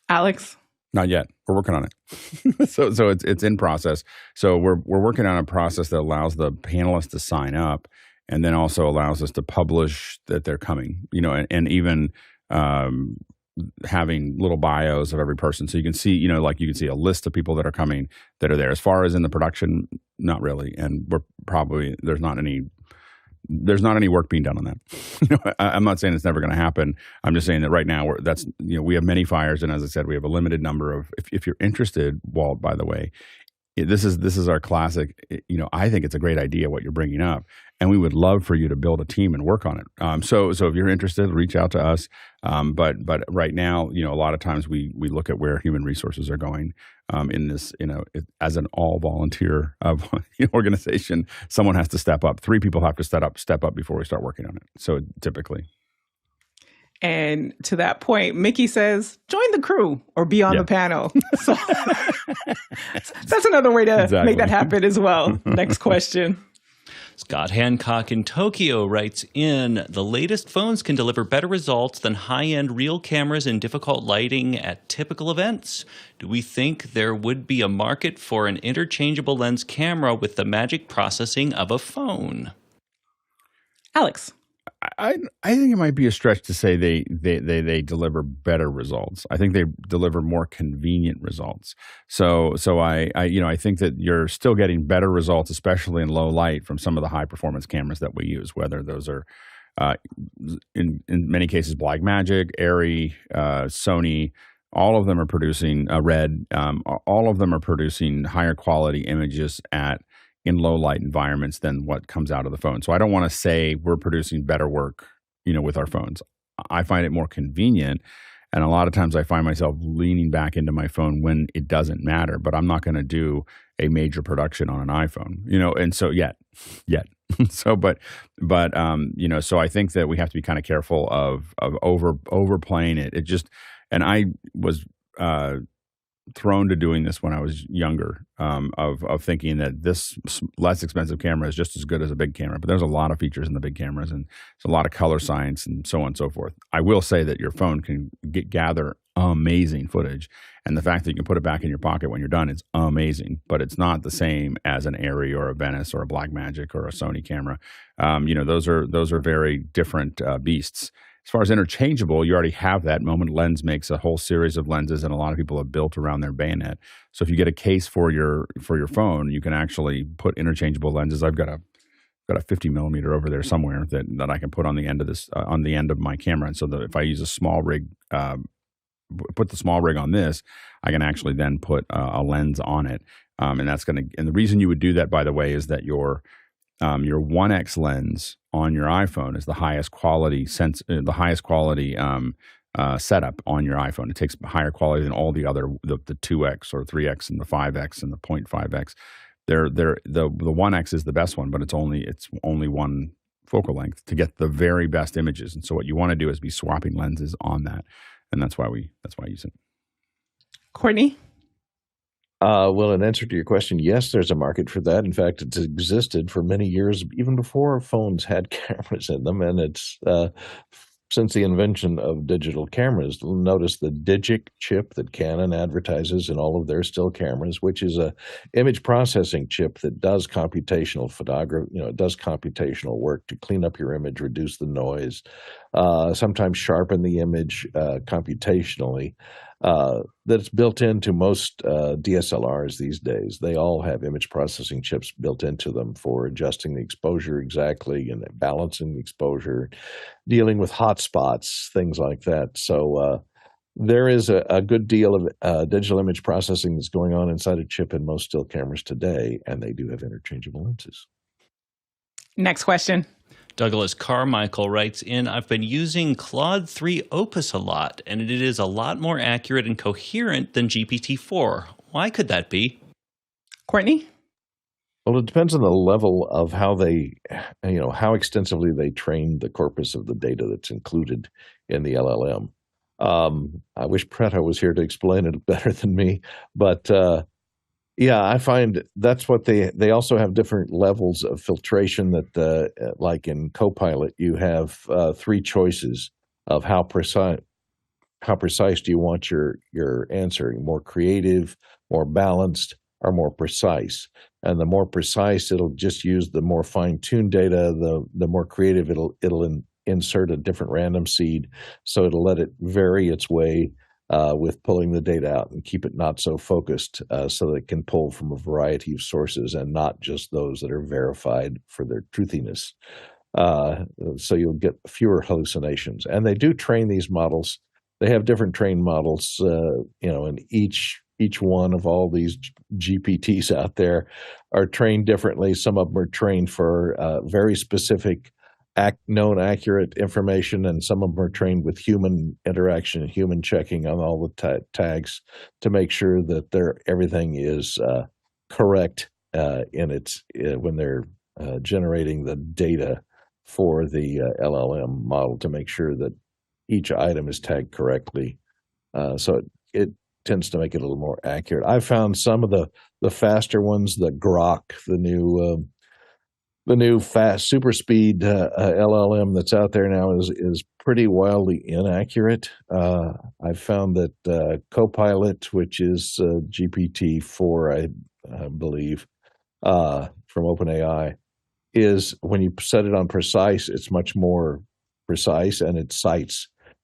Alex? Not yet. We're working on it. so it's in process. So we're working on a process that allows the panelists to sign up and then also allows us to publish that they're coming, and even having little bios of every person. So you can see, like you can see a list of people that are coming that are there. As far as in the production, not really. And there's not any work being done on that. I'm not saying it's never going to happen. I'm just saying that right now we have many fires. And as I said, we have a limited number of, if you're interested, Walt, by the way, this is our classic, I think it's a great idea what you're bringing up. And we would love for you to build a team and work on it. So if you're interested, reach out to us. But right now, a lot of times we look at where human resources are going in this, as an all volunteer organization, someone has to step up. 3 people have to step up before we start working on it. So typically. And to that point, Mickey says, join the crew or be on the panel. So that's another way to make that happen as well. Next question. Scott Hancock in Tokyo writes in, the latest phones can deliver better results than high-end real cameras in difficult lighting at typical events. Do we think there would be a market for an interchangeable lens camera with the magic processing of a phone? Alex. I think it might be a stretch to say they deliver better results. I think they deliver more convenient results. So I think that you're still getting better results, especially in low light, from some of the high performance cameras that we use. Whether those are in many cases Blackmagic, Arri, Sony, all of them are producing Red. All of them are producing higher quality images in low light environments than what comes out of the phone. So I don't want to say we're producing better work, with our phones. I find it more convenient. And a lot of times I find myself leaning back into my phone when it doesn't matter, but I'm not going to do a major production on an iPhone, and so yet. So, so I think that we have to be kind of careful of overplaying it. And I was, thrown to doing this when I was younger, of thinking that this less expensive camera is just as good as a big camera. But there's a lot of features in the big cameras, and there's a lot of color science and so on and so forth. I will say that your phone can gather amazing footage, and the fact that you can put it back in your pocket when you're done is amazing. But it's not the same as an Arri or a Venice or a Blackmagic or a Sony camera. Those are very different beasts. As far as interchangeable, you already have that. Moment Lens makes a whole series of lenses, and a lot of people have built around their bayonet. So if you get a case for your phone, you can actually put interchangeable lenses. I've got a 50 millimeter over there somewhere that I can put on the end of this on the end of my camera. And so if I use a small rig, put the small rig on this, I can actually then put a lens on it, and the reason you would do that, by the way, is that your 1x lens on your iPhone is the highest quality setup on your iPhone. It takes higher quality than all the other the 2x or 3x and the 5x and the 0.5x. The 1x is the best one, but it's only one focal length to get the very best images. And so what you want to do is be swapping lenses on that, and that's why I use it. Courtney. Well, in answer to your question, yes, there's a market for that. In fact, it's existed for many years, even before phones had cameras in them. And it's since the invention of digital cameras. Notice the Digic chip that Canon advertises in all of their still cameras, which is a image processing chip that does computational photography. It does computational work to clean up your image, reduce the noise, sometimes sharpen the image computationally. That's built into most DSLRs these days. They all have image processing chips built into them for adjusting the exposure exactly and balancing the exposure, dealing with hotspots, things like that. So there is a good deal of digital image processing that's going on inside a chip in most still cameras today, and they do have interchangeable lenses. Next question. Douglas Carmichael writes in, I've been using Claude 3 Opus a lot, and it is a lot more accurate and coherent than GPT-4. Why could that be? Courtney? Well, it depends on the level of how they, how extensively they train the corpus of the data that's included in the LLM. I wish Preto was here to explain it better than me, but yeah, I find that's what they also have different levels of filtration that, like in Copilot, you have three choices of how precise do you want your answer? More creative, more balanced, or more precise? And the more precise, it'll just use the more fine-tuned data. The more creative, it'll insert a different random seed, so it'll let it vary its way with pulling the data out and keep it not so focused, so that it can pull from a variety of sources and not just those that are verified for their truthiness. So you'll get fewer hallucinations. And they do train these models. They have different trained models, and each one of all these GPTs out there are trained differently. Some of them are trained for very specific known accurate information, and some of them are trained with human interaction and human checking on all the tags to make sure that everything is correct when they're generating the data for the LLM model, to make sure that each item is tagged correctly. So it tends to make it a little more accurate. I've found some of the faster ones, the Grok, the new fast super speed LLM that's out there now is pretty wildly inaccurate. I've found that Copilot, which is GPT-4, I believe, from OpenAI, is when you set it on precise, it's much more precise, and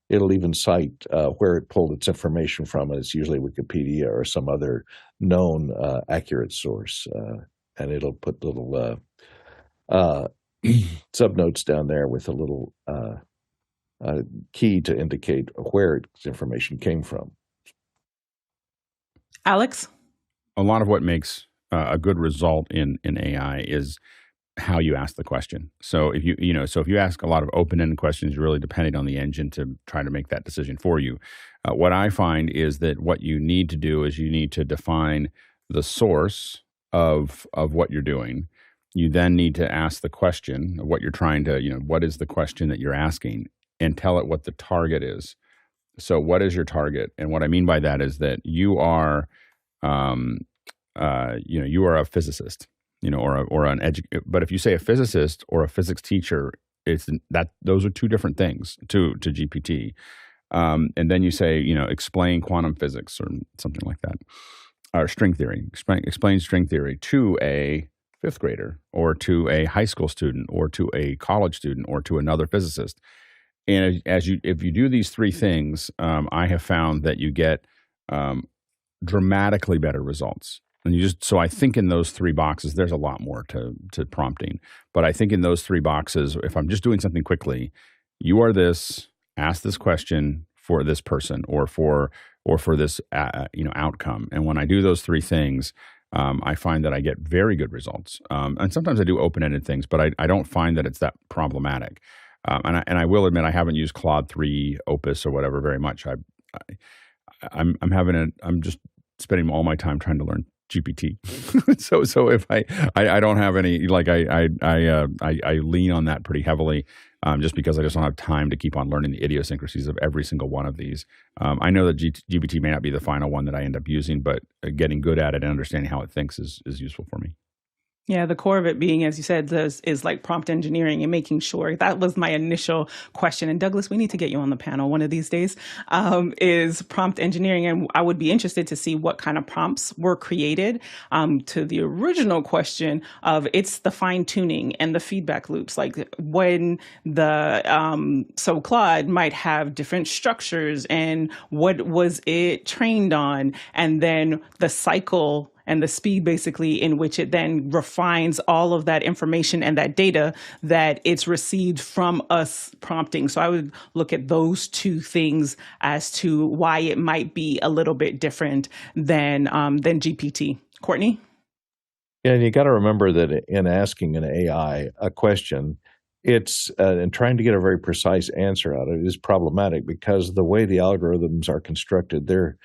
it'll even cite where it pulled its information from. And it's usually Wikipedia or some other known accurate source, and it'll put little subnotes down there with a little key to indicate where its information came from. Alex? A lot of what makes a good result in AI is how you ask the question. So if you ask a lot of open-ended questions, you're really depending on the engine to try to make that decision for you. What I find is that what you need to do is you need to define the source of what you're doing. You then need to ask the question of what you're trying to, what is the question that you're asking, and tell it what the target is. So what is your target? And what I mean by that is that you are, you are a physicist, or an but if you say a physicist or a physics teacher, those are two different things to GPT. And then you say, explain quantum physics or something like that, or string theory. Explain string theory to a fifth grader, or to a high school student, or to a college student, or to another physicist. And if you do these three things, I have found that you get dramatically better results. And so I think in those three boxes, there's a lot more to prompting, but I think in those three boxes, if I'm just doing something quickly, you are this, ask this question for this person, or for this outcome. And when I do those three things, I find that I get very good results. And sometimes I do open-ended things, but I don't find that it's that problematic. And I will admit I haven't used Claude 3 Opus or whatever very much. I'm just spending all my time trying to learn GPT. so if I don't have any, like I lean on that pretty heavily, just because I just don't have time to keep on learning the idiosyncrasies of every single one of these. I know that GPT may not be the final one that I end up using, but getting good at it and understanding how it thinks is useful for me. Yeah, the core of it being, as you said, is like prompt engineering and making sure. That was my initial question. And Douglas, we need to get you on the panel one of these days, is prompt engineering. And I would be interested to see what kind of prompts were created to the original question of it's the fine tuning and the feedback loops. Like when so Claude might have different structures and what was it trained on, and then the cycle and the speed basically in which it then refines all of that information and that data that it's received from us prompting. So I would look at those two things as to why it might be a little bit different than GPT. Courtney? Yeah, and you got to remember that in asking an AI a question, it's and trying to get a very precise answer out of it is problematic because the way the algorithms are constructed, they're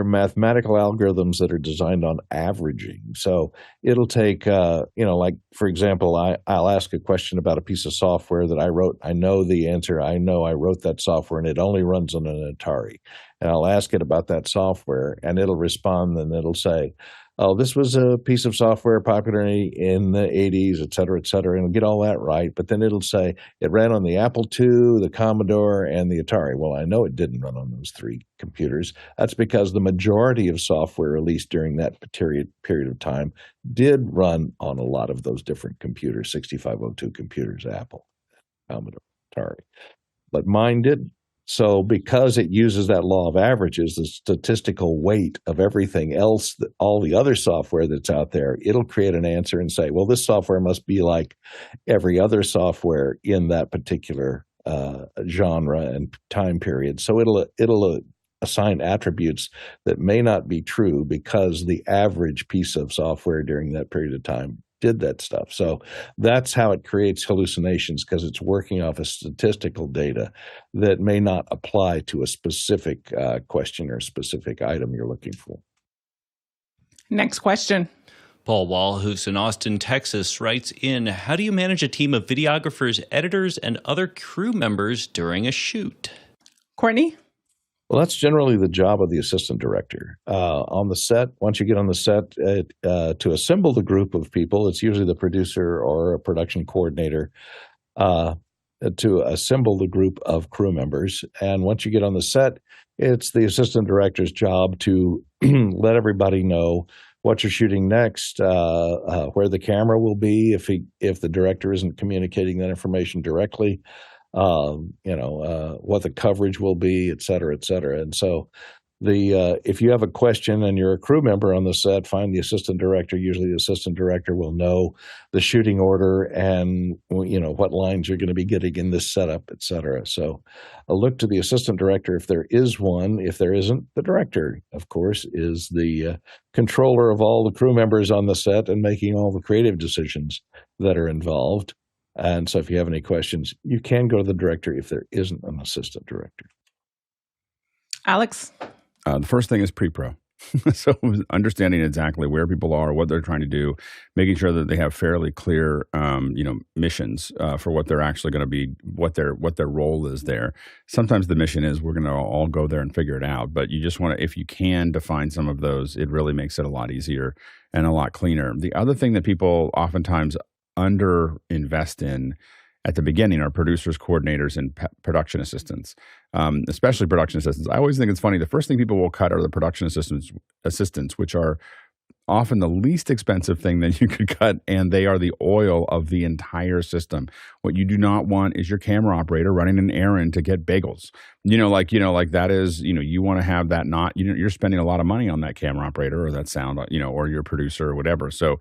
mathematical algorithms that are designed on averaging. So it'll take, like, for example, I'll ask a question about a piece of software that I wrote. I know the answer. I know I wrote that software and it only runs on an Atari. And I'll ask it about that software and it'll respond and it'll say, oh, this was a piece of software popular in the 80s, et cetera, and it'll get all that right. But then it'll say it ran on the Apple II, the Commodore, and the Atari. Well, I know it didn't run on those three computers. That's because the majority of software released during that period of time did run on a lot of those different computers, 6502 computers, Apple, Commodore, Atari. But mine didn't. So because it uses that law of averages, the statistical weight of everything else, all the other software that's out there, it'll create an answer and say, well, this software must be like every other software in that particular genre and time period. So it'll assign attributes that may not be true because the average piece of software during that period of time did that stuff. So that's how it creates hallucinations, because it's working off of statistical data that may not apply to a specific question or specific item you're looking for. Next question. Paul Wall, who's in Austin, Texas, writes in, how do you manage a team of videographers, editors, and other crew members during a shoot? Courtney? Well, that's generally the job of the assistant director. On the set, once you get on the set, to assemble the group of people, it's usually the producer or a production coordinator to assemble the group of crew members. And once you get on the set, it's the assistant director's job to let everybody know what you're shooting next, where the camera will be if the director isn't communicating that information directly. What the coverage will be, et cetera, et cetera. And so if you have a question and you're a crew member on the set, find the assistant director. Usually the assistant director will know the shooting order and, what lines you're going to be getting in this setup, et cetera. So a look to the assistant director if there is one. If there isn't, the director, of course, is the controller of all the crew members on the set and making all the creative decisions that are involved. And so if you have any questions, you can go to the director if there isn't an assistant director. Alex? The first thing is pre-pro. So understanding exactly where people are, what they're trying to do, making sure that they have fairly clear, missions for what they're actually going to be, what their role is there. Sometimes the mission is we're going to all go there and figure it out, but you just want to, if you can define some of those, it really makes it a lot easier and a lot cleaner. The other thing that people oftentimes under-invest in at the beginning are producers, coordinators, and production assistants, especially production assistants. I always think it's funny. The first thing people will cut are the production assistants, which are often the least expensive thing that you could cut, and they are the oil of the entire system. What you do not want is your camera operator running an errand to get bagels. That is, you want to have that not, you're spending a lot of money on that camera operator or that sound, or your producer or whatever. So,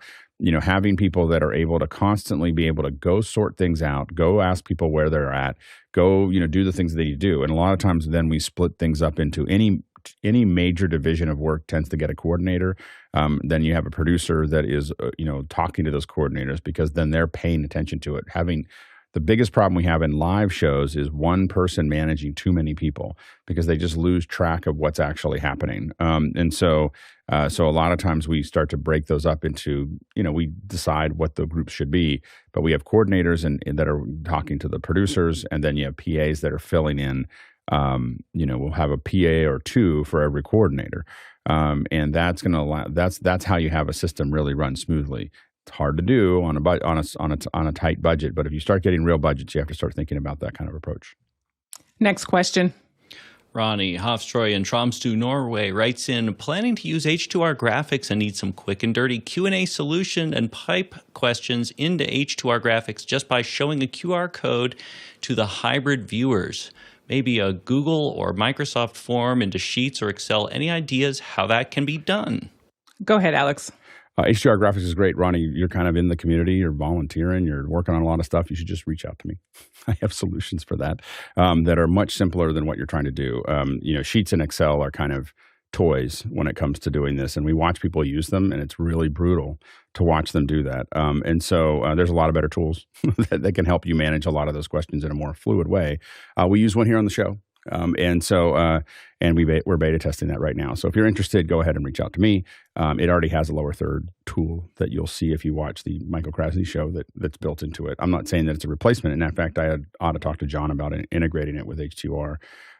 having people that are able to constantly be able to go sort things out, go ask people where they're at, go, do the things that you do. And a lot of times then we split things up into any major division of work tends to get a coordinator. Then you have a producer that is, talking to those coordinators because then they're paying attention to it. The biggest problem we have in live shows is one person managing too many people because they just lose track of what's actually happening. So a lot of times we start to break those up into, we decide what the groups should be, but we have coordinators and that are talking to the producers, and then you have PAs that are filling in. We'll have a PA or two for every coordinator, and that's going to allow. That's how you have a system really run smoothly. It's hard to do on a tight budget, but if you start getting real budgets, you have to start thinking about that kind of approach. Next question. Ronnie Hofstroy in Tromsø, Norway, writes in, planning to use H2R graphics and need some quick and dirty Q&A solution and pipe questions into H2R graphics just by showing a QR code to the hybrid viewers. Maybe a Google or Microsoft form into Sheets or Excel. Any ideas how that can be done? Go ahead, Alex. HDR graphics is great. Ronnie, you're kind of in the community, you're volunteering, you're working on a lot of stuff. You should just reach out to me. I have solutions for that that are much simpler than what you're trying to do. Sheets and Excel are kind of toys when it comes to doing this, and we watch people use them, and it's really brutal to watch them do that. And so there's a lot of better tools that can help you manage a lot of those questions in a more fluid way. We use one here on the show. We're beta testing that right now. So if you're interested, go ahead and reach out to me. It already has a lower third tool that you'll see if you watch the Michael Krasny show that's built into it. I'm not saying that it's a replacement. And in fact, I ought to talk to John about integrating it with H2R.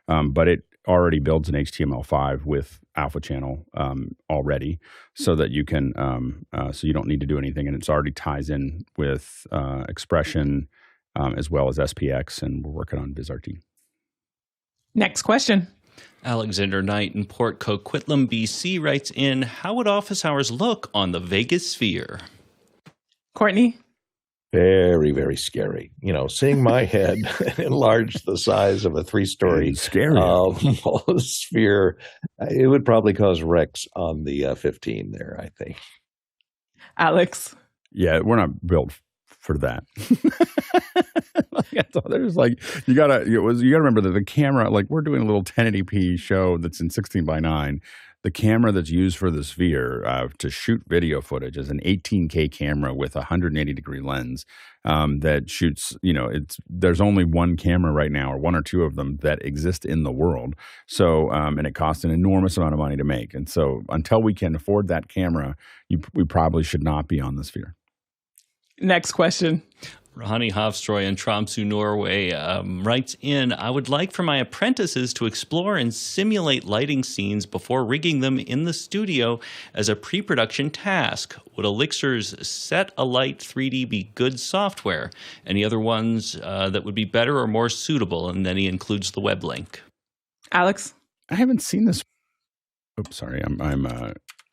But it already builds an HTML5 with Alpha Channel already, so that you can, so you don't need to do anything, and it's already ties in with Expression as well as SPX, and we're working on VizRT. Next question. Alexander Knight in Port Coquitlam, BC writes in, how would office hours look on the Vegas sphere? Courtney? Very, very scary. Seeing my head enlarge the size of a 3-story sphere, it would probably cause wrecks on the 15 there, I think. Alex? Yeah, we're not built for that. There's you gotta remember that the camera, we're doing a little 1080p show that's in 16:9. The camera that's used for the sphere to shoot video footage is an 18K camera with a 180-degree lens that shoots, there's only one camera right now, or one or two of them, that exist in the world. So, and it costs an enormous amount of money to make. And so until we can afford that camera, we probably should not be on the sphere. Next question. Ronnie Hofstroy in Tromsø, Norway writes in, I would like for my apprentices to explore and simulate lighting scenes before rigging them in the studio as a pre-production task. Would Elixir's Set a Light 3D be good software? Any other ones that would be better or more suitable? And then he includes the web link. Alex? I haven't seen this. Oops, sorry. I'm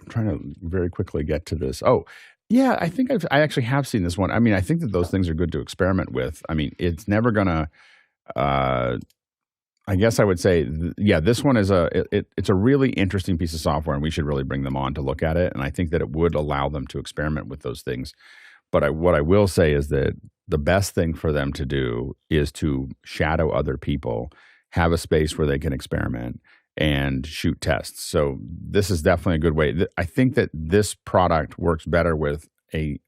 trying to very quickly get to this. Oh, yeah, I think I actually have seen this one. I mean, I think that those things are good to experiment with. I mean, it's never gonna. I guess I would say, this one is it's a really interesting piece of software, and we should really bring them on to look at it. And I think that it would allow them to experiment with those things. But what I will say is that the best thing for them to do is to shadow other people, have a space where they can experiment and shoot tests. So this is definitely a good way. I think that this product works better with a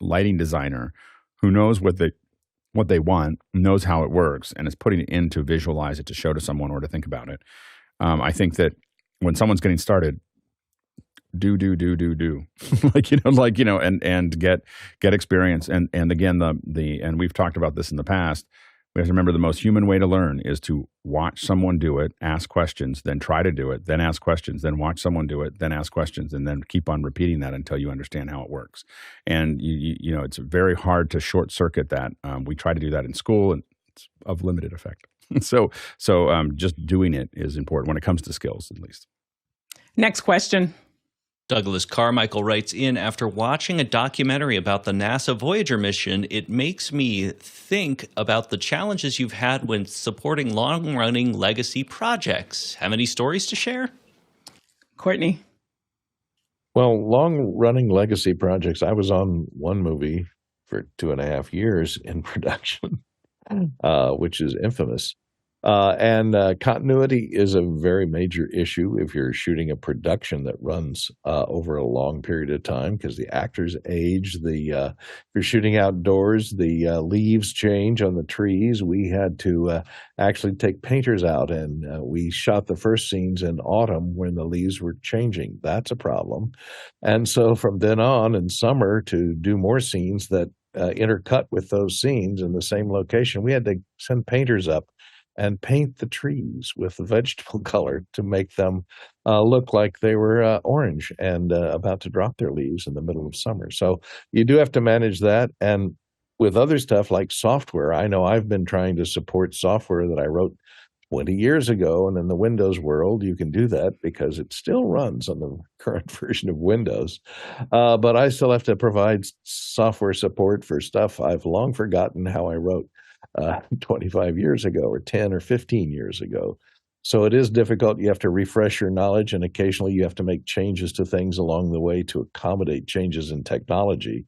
lighting designer who knows what they want, knows how it works, and is putting it in to visualize it, to show to someone, or to think about it. I think that when someone's getting started, do and get experience. And again, and we've talked about this in the past. We have to remember the most human way to learn is to watch someone do it, ask questions, then try to do it, then ask questions, then watch someone do it, then ask questions, and then keep on repeating that until you understand how it works. And it's very hard to short circuit that. We try to do that in school, and it's of limited effect. So just doing it is important when it comes to skills, at least. Next question. Douglas Carmichael writes in, after watching a documentary about the NASA Voyager mission, it makes me think about the challenges you've had when supporting long-running legacy projects. Have any stories to share? Courtney? Well, long-running legacy projects, I was on one movie for 2.5 years in production, which is infamous. And continuity is a very major issue if you're shooting a production that runs over a long period of time, because the actors age. If you're shooting outdoors, the leaves change on the trees. We had to actually take painters out, and we shot the first scenes in autumn when the leaves were changing. That's a problem. And so from then on in summer, to do more scenes that intercut with those scenes in the same location, we had to send painters up and paint the trees with the vegetable color to make them look like they were orange and about to drop their leaves in the middle of summer. So you do have to manage that. And with other stuff like software, I know I've been trying to support software that I wrote 20 years ago. And in the Windows world, you can do that because it still runs on the current version of Windows. But I still have to provide software support for stuff I've long forgotten how I wrote 25 years ago, or 10 or 15 years ago. So it is difficult. You have to refresh your knowledge, and occasionally you have to make changes to things along the way to accommodate changes in technology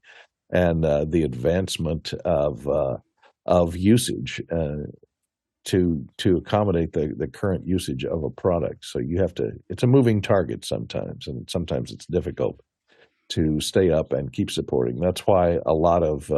and the advancement of usage. to accommodate the current usage of a product. So you have to. It's a moving target sometimes, and sometimes it's difficult to stay up and keep supporting. That's why a lot of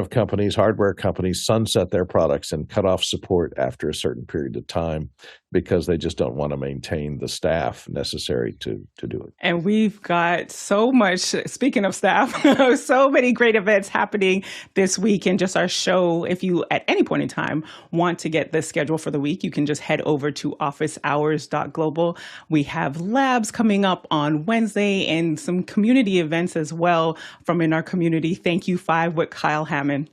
companies, hardware companies, sunset their products and cut off support after a certain period of time because they just don't want to maintain the staff necessary to do it. And we've got so much, speaking of staff, so many great events happening this week. And just our show, if you at any point in time want to get the schedule for the week, you can just head over to officehours.global. We have labs coming up on Wednesday and some community events as well from in our community. Thank you, 5 with Kyle Hammond.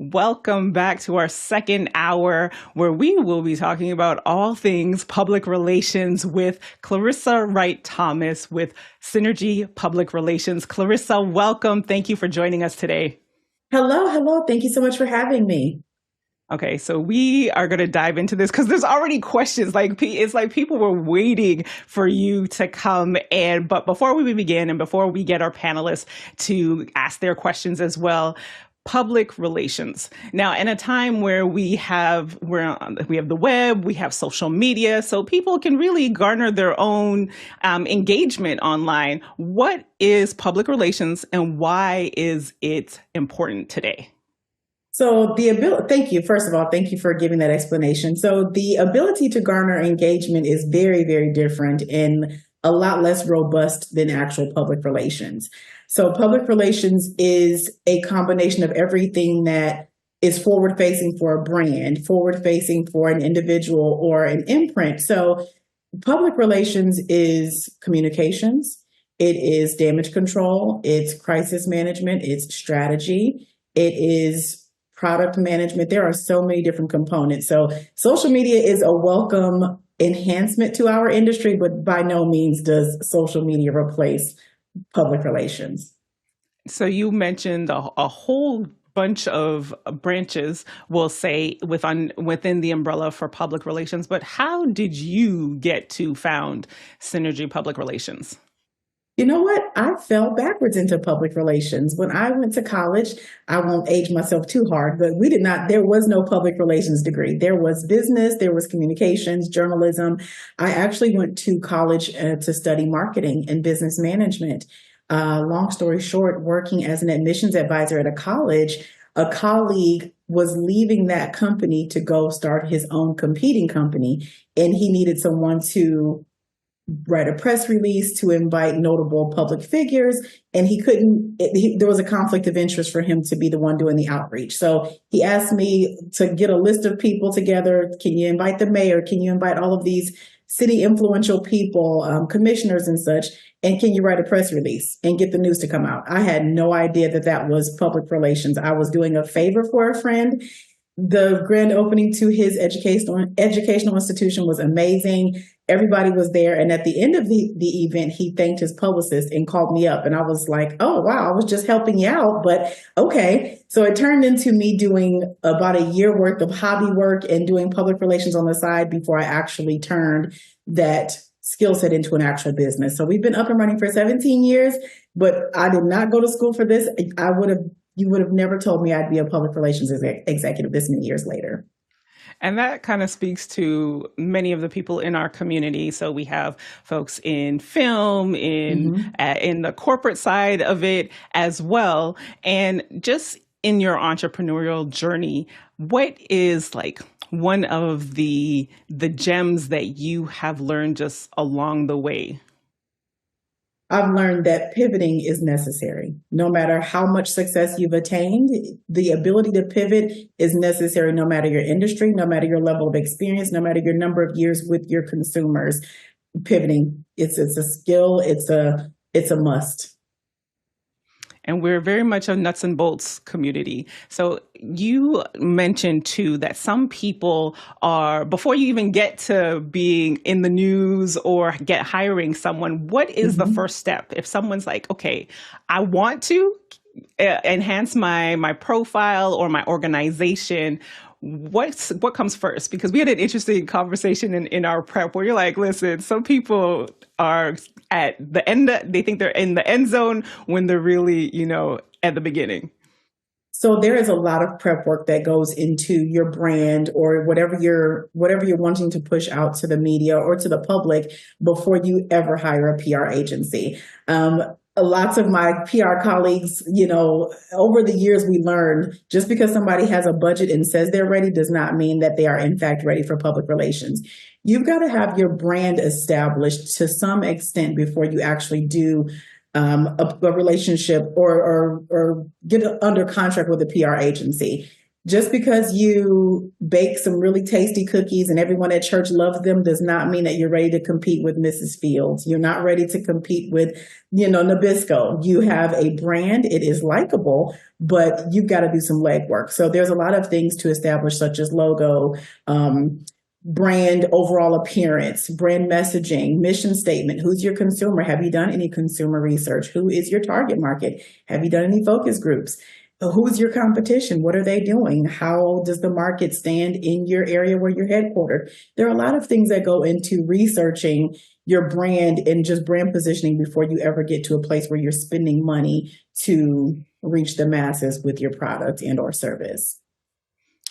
Welcome back to our second hour where we will be talking about all things public relations with Clorissa Wright-Thomas with Synergy Public Relations. Clorissa, welcome. Thank you for joining us today. Hello. Thank you so much for having me. Okay, so we are going to dive into this because there's already questions. It's like people were waiting for you to come in. But before we begin and before we get our panelists to ask their questions as well, public relations. Now, in a time where we have the web, we have social media, so people can really garner their own engagement online. What is public relations and why is it important today? So thank you. First of all, thank you for giving that explanation. So the ability to garner engagement is very, very different and a lot less robust than actual public relations. So public relations is a combination of everything that is forward-facing for a brand, forward-facing for an individual or an imprint. So public relations is communications, it is damage control, it's crisis management, it's strategy, it is product management. There are so many different components. So social media is a welcome enhancement to our industry, but by no means does social media replace public relations. So you mentioned a whole bunch of branches, we'll say, within the umbrella for public relations, but how did you get to found Synergy Public Relations? You know what? I fell backwards into public relations. When I went to college, I won't age myself too hard, but there was no public relations degree. There was business, there was communications, journalism. I actually went to college to study marketing and business management. Long story short, working as an admissions advisor at a college, a colleague was leaving that company to go start his own competing company, and he needed someone to write a press release to invite notable public figures, and there was a conflict of interest for him to be the one doing the outreach. So he asked me to get a list of people together. Can you invite the mayor? Can you invite all of these city influential people, commissioners and such? And can you write a press release and get the news to come out? I had no idea that was public relations. I was doing a favor for a friend. The grand opening to his educational institution was amazing. Everybody was there. And at the end of the event, he thanked his publicist and called me up. And I was like, oh, wow, I was just helping you out. But okay. So it turned into me doing about a year worth of hobby work and doing public relations on the side before I actually turned that skill set into an actual business. So we've been up and running for 17 years, but I did not go to school for this. You would have never told me I'd be a public relations executive this many years later. And that kind of speaks to many of the people in our community. So we have folks in film, in the corporate side of it as well. And just in your entrepreneurial journey, what is like one of the gems that you have learned just along the way? I've learned that pivoting is necessary. No matter how much success you've attained, the ability to pivot is necessary no matter your industry, no matter your level of experience, no matter your number of years with your consumers. Pivoting, it's a skill, it's a must. And we're very much a nuts and bolts community. So you mentioned too that some people are, before you even get to being in the news or get hiring someone, what is the first step? If someone's like, okay, I want to enhance my profile or my organization, what comes first? Because we had an interesting conversation in our prep where you're like, listen, some people are at the end, they think they're in the end zone when they're really, at the beginning. So there is a lot of prep work that goes into your brand or whatever you're wanting to push out to the media or to the public before you ever hire a PR agency. Lots of my PR colleagues, over the years we learned just because somebody has a budget and says they're ready does not mean that they are in fact ready for public relations. You've got to have your brand established to some extent before you actually do a relationship or get under contract with a PR agency. Just because you bake some really tasty cookies and everyone at church loves them does not mean that you're ready to compete with Mrs. Fields. You're not ready to compete with, Nabisco. You have a brand. It is likable, but you've got to do some legwork. So there's a lot of things to establish, such as logo, brand overall appearance, brand messaging, mission statement. Who's your consumer? Have you done any consumer research? Who is your target market? Have you done any focus groups? Who's your competition? What are they doing? How does the market stand in your area where you're headquartered? There are a lot of things that go into researching your brand and just brand positioning before you ever get to a place where you're spending money to reach the masses with your product and or service.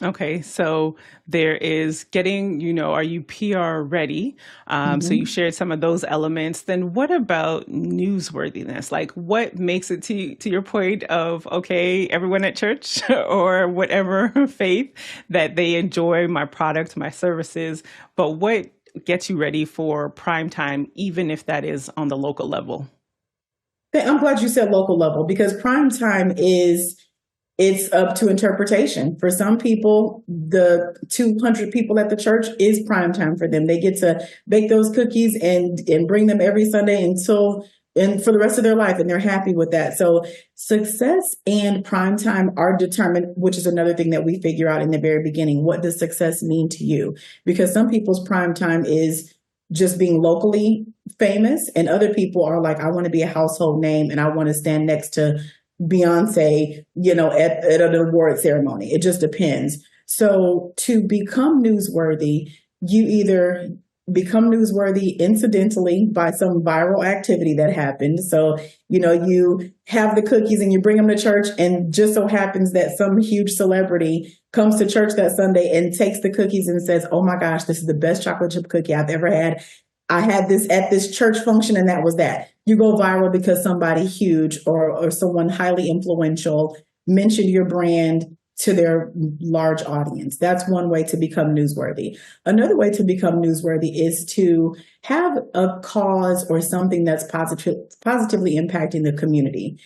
Okay, so there is getting, are you PR ready? So you shared some of those elements. Then what about newsworthiness? Like what makes it to your point of, okay, everyone at church or whatever faith that they enjoy my product, my services, but what gets you ready for prime time, even if that is on the local level? I'm glad you said local level because prime time it's up to interpretation. For some people, the 200 people at the church is prime time for them. They get to bake those cookies and bring them every Sunday and for the rest of their life, and they're happy with that. So success and prime time are determined, which is another thing that we figure out in the very beginning. What does success mean to you? Because some people's prime time is just being locally famous, and other people are like, I want to be a household name and I want to stand next to Beyonce, at an award ceremony. It just depends. So to become newsworthy, you either become newsworthy incidentally by some viral activity that happened. So, you have the cookies and you bring them to church, and just so happens that some huge celebrity comes to church that Sunday and takes the cookies and says, oh my gosh, this is the best chocolate chip cookie I've ever had. I had this at this church function and that was that. You go viral because somebody huge or someone highly influential mentioned your brand to their large audience. That's one way to become newsworthy. Another way to become newsworthy is to have a cause or something that's positively impacting the community.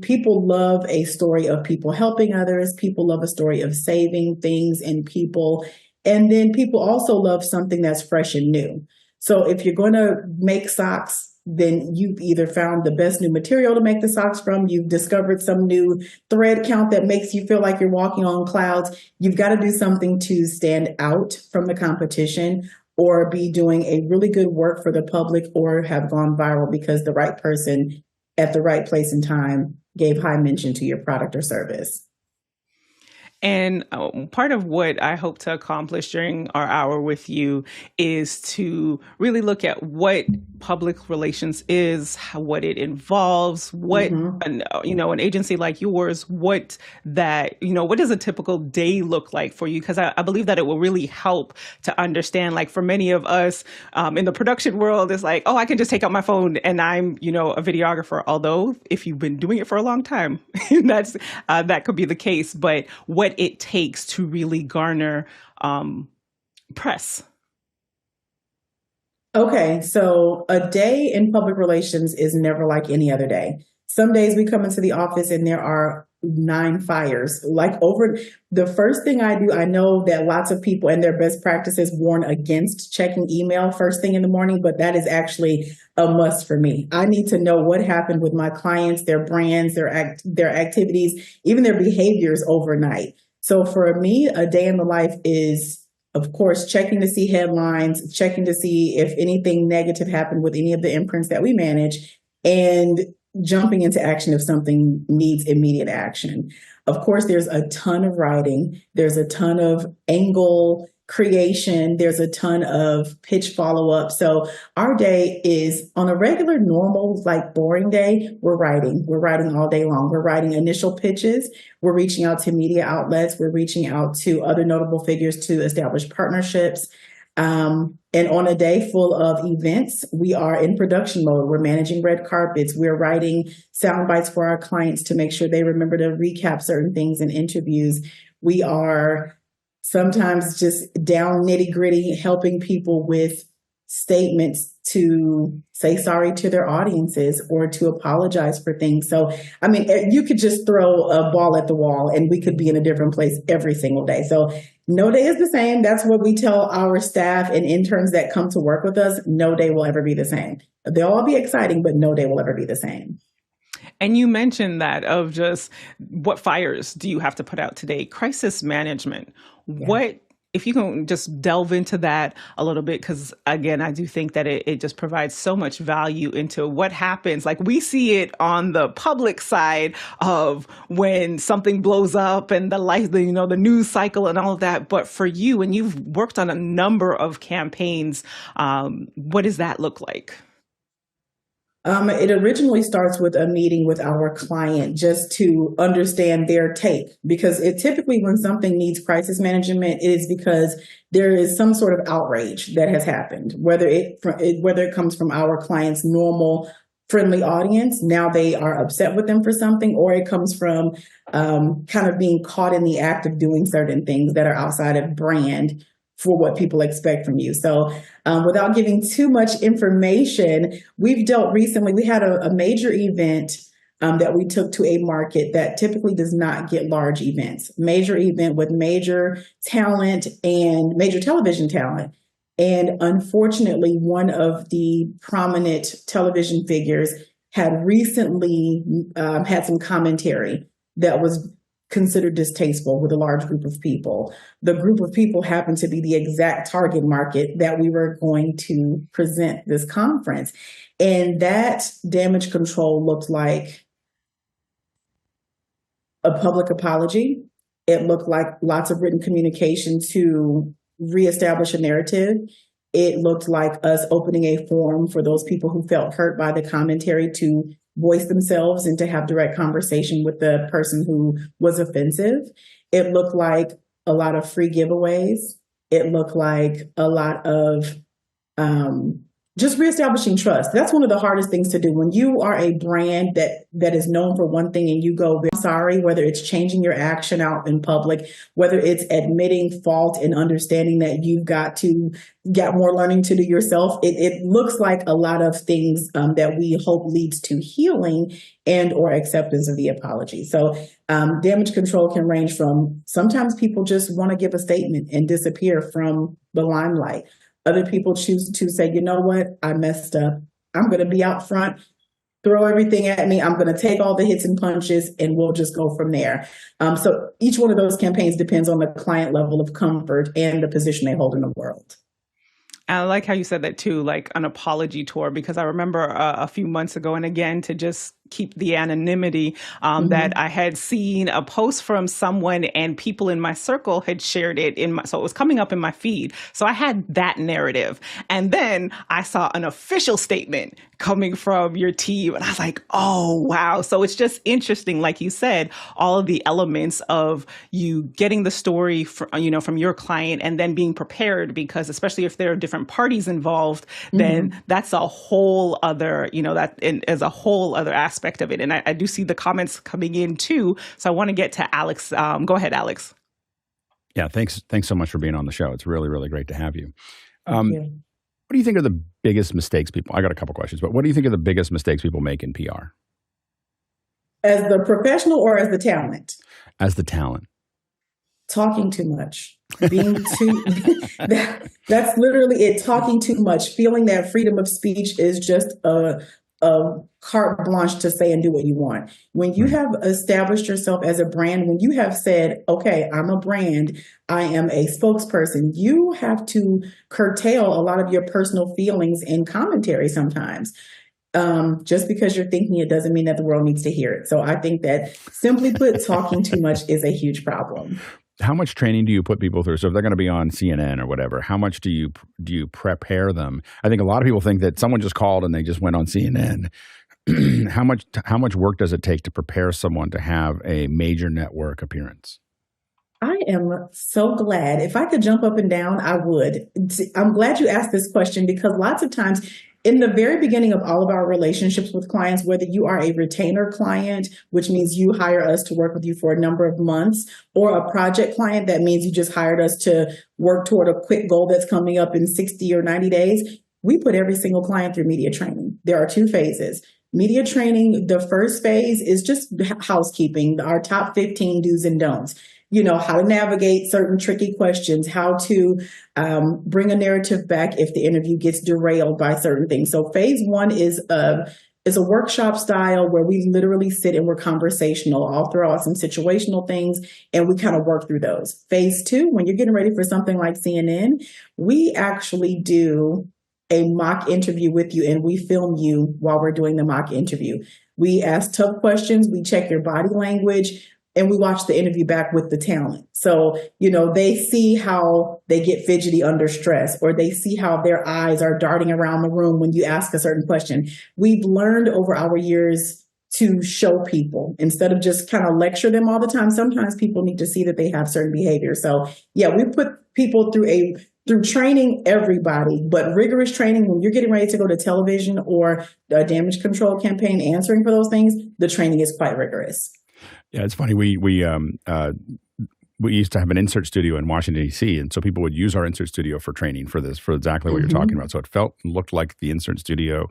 People love a story of people helping others. People love a story of saving things and people. And then people also love something that's fresh and new. So if you're going to make socks, then you've either found the best new material to make the socks from, you've discovered some new thread count that makes you feel like you're walking on clouds. You've got to do something to stand out from the competition or be doing a really good work for the public or have gone viral because the right person at the right place and time gave high mention to your product or service. And part of what I hope to accomplish during our hour with you is to really look at what public relations is, what it involves, what, an agency like yours, what does a typical day look like for you? Because I believe that it will really help to understand, like for many of us in the production world, it's like, oh, I can just take out my phone and I'm, a videographer. Although if you've been doing it for a long time, that could be the case. But what it takes to really garner press. Okay, so a day in public relations is never like any other day. Some days we come into the office and there are 9 fires. The first thing I do, I know that lots of people and their best practices warn against checking email first thing in the morning, but that is actually a must for me. I need to know what happened with my clients, their brands, their activities, even their behaviors overnight. So for me, a day in the life is, of course, checking to see headlines, checking to see if anything negative happened with any of the imprints that we manage, and jumping into action if something needs immediate action. Of course, there's a ton of writing. There's a ton of angle creation. There's a ton of pitch follow-up. So our day is on a regular, normal, like boring day, we're writing. We're writing all day long. We're writing initial pitches. We're reaching out to media outlets. We're reaching out to other notable figures to establish partnerships. And on a day full of events, we are in production mode. We're managing red carpets. We're writing sound bites for our clients to make sure they remember to recap certain things in interviews. We are sometimes just down nitty gritty, helping people with statements to say sorry to their audiences or to apologize for things. So, I mean, you could just throw a ball at the wall and we could be in a different place every single day. So no day is the same. That's what we tell our staff and interns that come to work with us. No day will ever be the same. They'll all be exciting, but no day will ever be the same. And you mentioned that of just what fires do you have to put out today? Crisis management. Yeah. What, if you can just delve into that a little bit, because again, I do think that it just provides so much value into what happens. Like we see it on the public side of when something blows up and the life, the news cycle and all of that. But for you, and you've worked on a number of campaigns, what does that look like? It originally starts with a meeting with our client just to understand their take, because it typically when something needs crisis management, it is because there is some sort of outrage that has happened, whether it comes from our client's normal friendly audience. Now they are upset with them for something, or it comes from kind of being caught in the act of doing certain things that are outside of brand for what people expect from you. So without giving too much information, we've dealt recently, we had a major event that we took to a market that typically does not get large events, major event with major talent and major television talent. And unfortunately, one of the prominent television figures had recently had some commentary that was considered distasteful with a large group of people. The group of people happened to be the exact target market that we were going to present this conference. And that damage control looked like a public apology. It looked like lots of written communication to reestablish a narrative. It looked like us opening a forum for those people who felt hurt by the commentary to voice themselves and to have direct conversation with the person who was offensive. It looked like a lot of free giveaways. It looked like a lot of just reestablishing trust. That's one of the hardest things to do. When you are a brand that is known for one thing and you go, I'm sorry, whether it's changing your action out in public, whether it's admitting fault and understanding that you've got more learning to do yourself, it looks like a lot of things that we hope leads to healing and or acceptance of the apology. So damage control can range from, sometimes people just want to give a statement and disappear from the limelight. Other people choose to say, you know what, I messed up. I'm going to be out front, throw everything at me. I'm going to take all the hits and punches and we'll just go from there. So each one of those campaigns depends on the client level of comfort and the position they hold in the world. I like how you said that too, like an apology tour, because I remember a few months ago, and again, to just keep the anonymity, that I had seen a post from someone and people in my circle had shared it so it was coming up in my feed. So I had that narrative. And then I saw an official statement coming from your team and I was like, oh, wow. So it's just interesting, like you said, all of the elements of you getting the story from your client and then being prepared, because especially if there are different parties involved, then that's a whole other, that is a whole other aspect of it. And I do see the comments coming in too. So I want to get to Alex. Go ahead, Alex. Yeah, thanks so much for being on the show. It's really, really great to have you. Thank you. What do you think are the biggest mistakes I got a couple questions, but what do you think are the biggest mistakes people make in PR? As the professional or as the talent? As the talent. Talking too much. Being too, that's literally it. Talking too much. Feeling that freedom of speech is just a carte blanche to say and do what you want. When you have established yourself as a brand, when you have said, okay, I'm a brand, I am a spokesperson, you have to curtail a lot of your personal feelings in commentary sometimes. Just because you're thinking it doesn't mean that the world needs to hear it. So I think that, simply put, talking too much is a huge problem. How much training do you put people through? So if they're going to be on CNN or whatever, how much do you prepare them? I think a lot of people think that someone just called and they just went on CNN. How much work does it take to prepare someone to have a major network appearance? I am so glad. If I could jump up and down, I would. I'm glad you asked this question because lots of times in the very beginning of all of our relationships with clients, whether you are a retainer client, which means you hire us to work with you for a number of months, or a project client, that means you just hired us to work toward a quick goal that's coming up in 60 or 90 days, we put every single client through media training. There are 2 phases. Media training, the first phase is just housekeeping, our top 15 do's and don'ts. How to navigate certain tricky questions, how to bring a narrative back if the interview gets derailed by certain things. So phase 1 is a workshop style where we literally sit and we're conversational. I'll throw out some situational things and we kind of work through those. Phase 2, when you're getting ready for something like CNN, we actually do a mock interview with you and we film you while we're doing the mock interview. We ask tough questions, we check your body language, and we watch the interview back with the talent. So, they see how they get fidgety under stress, or they see how their eyes are darting around the room when you ask a certain question. We've learned over our years to show people instead of just kind of lecture them all the time. Sometimes people need to see that they have certain behavior. So yeah, we put people through training, everybody, but rigorous training when you're getting ready to go to television or a damage control campaign, answering for those things, the training is quite rigorous. Yeah, it's funny. We used to have an insert studio in Washington, D.C., and so people would use our insert studio for training for exactly what you're talking about. So it looked like the insert studio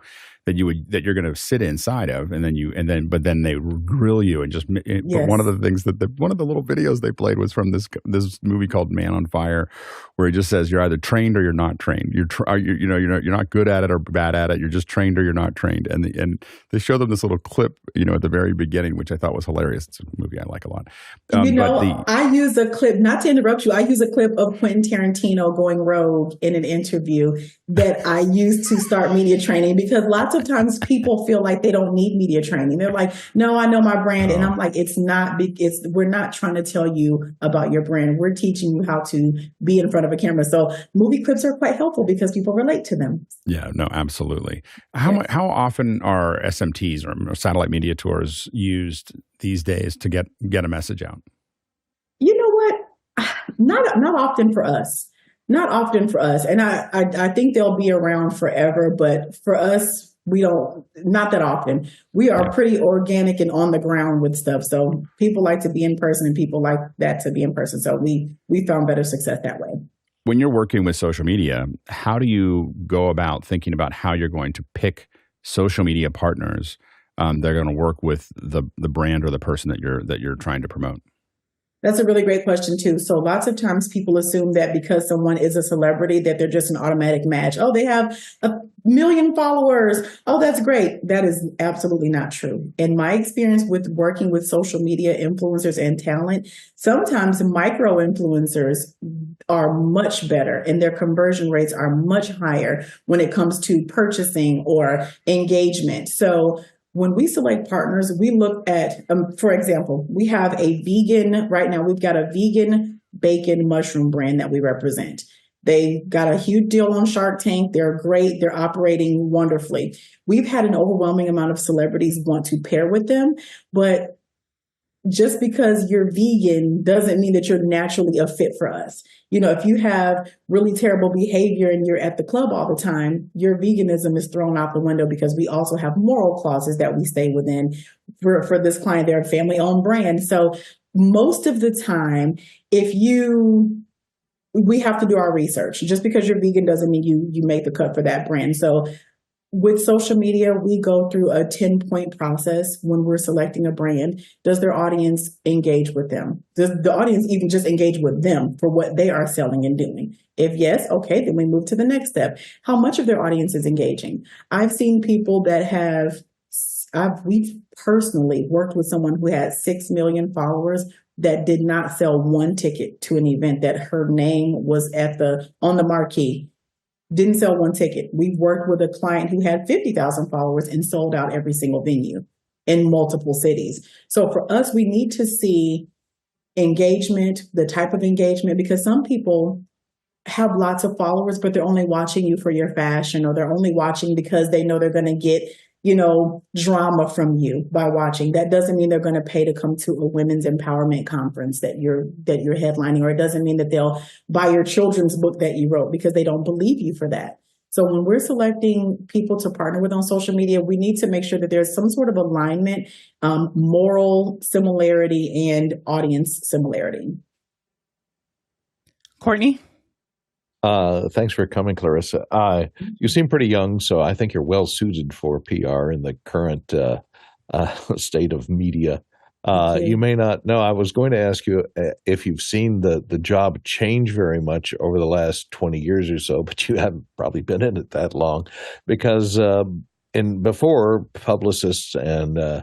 that you're going to sit inside of, but then they grill you and just. Yes. But one of the things one of the little videos they played was from this movie called Man on Fire, where he just says you're either trained or you're not trained. You're not good at it or bad at it. You're just trained or you're not trained. And they show them this little clip, at the very beginning, which I thought was hilarious. It's a movie I like a lot. I use a clip. Not to interrupt you. I use a clip of Quentin Tarantino going rogue in an interview that I use to start media training because lots of times people feel like they don't need media training. They're like, no, I know my brand. And I'm like, we're not trying to tell you about your brand. We're teaching you how to be in front of a camera. So movie clips are quite helpful because people relate to them. Yeah, no, absolutely. How often are SMTs or satellite media tours used these days to get a message out? You know what? Not often for us. Not often for us. And I think they'll be around forever, but for us, not that often. We are pretty organic and on the ground with stuff. So people like to be in person and people like that to be in person. So we found better success that way. When you're working with social media, how do you go about thinking about how you're going to pick social media partners that are going to work with the brand or the person that you're trying to promote? That's a really great question, too. So lots of times people assume that because someone is a celebrity, that they're just an automatic match. Oh, they have 1 million followers. Oh, that's great. That is absolutely not true. In my experience with working with social media influencers and talent, sometimes micro influencers are much better and their conversion rates are much higher when it comes to purchasing or engagement. So when we select partners, we look at, for example, we have right now, we've got a vegan bacon mushroom brand that we represent. They got a huge deal on Shark Tank. They're great. They're operating wonderfully. We've had an overwhelming amount of celebrities want to pair with them, but just because you're vegan doesn't mean that you're naturally a fit for us. If you have really terrible behavior and you're at the club all the time, your veganism is thrown out the window because we also have moral clauses that we stay within. For this client, they're a family-owned brand. So most of the time, we have to do our research. Just because you're vegan doesn't mean you make the cut for that brand. So with social media, we go through a 10-point process when we're selecting a brand. Does their audience engage with them? Does the audience even just engage with them for what they are selling and doing? If yes, okay, then we move to the next step. How much of their audience is engaging? I've seen people that we've personally worked with someone who had 6 million followers that did not sell one ticket to an event that her name was on the marquee. Didn't sell one ticket. We've worked with a client who had 50,000 followers and sold out every single venue in multiple cities. So for us, we need to see engagement, the type of engagement, because some people have lots of followers, but they're only watching you for your fashion, or they're only watching because they know they're going to get, drama from you by watching. That doesn't mean they're going to pay to come to a women's empowerment conference that you're headlining, or it doesn't mean that they'll buy your children's book that you wrote, because they don't believe you for that. So when we're selecting people to partner with on social media, we need to make sure that there's some sort of alignment, moral similarity, and audience similarity. Courtney? Thanks for coming, Clorissa. You seem pretty young, so I think you're well suited for PR in the current state of media. You may not know. I was going to ask you if you've seen the job change very much over the last 20 years or so, but you haven't probably been in it that long, because before, publicists and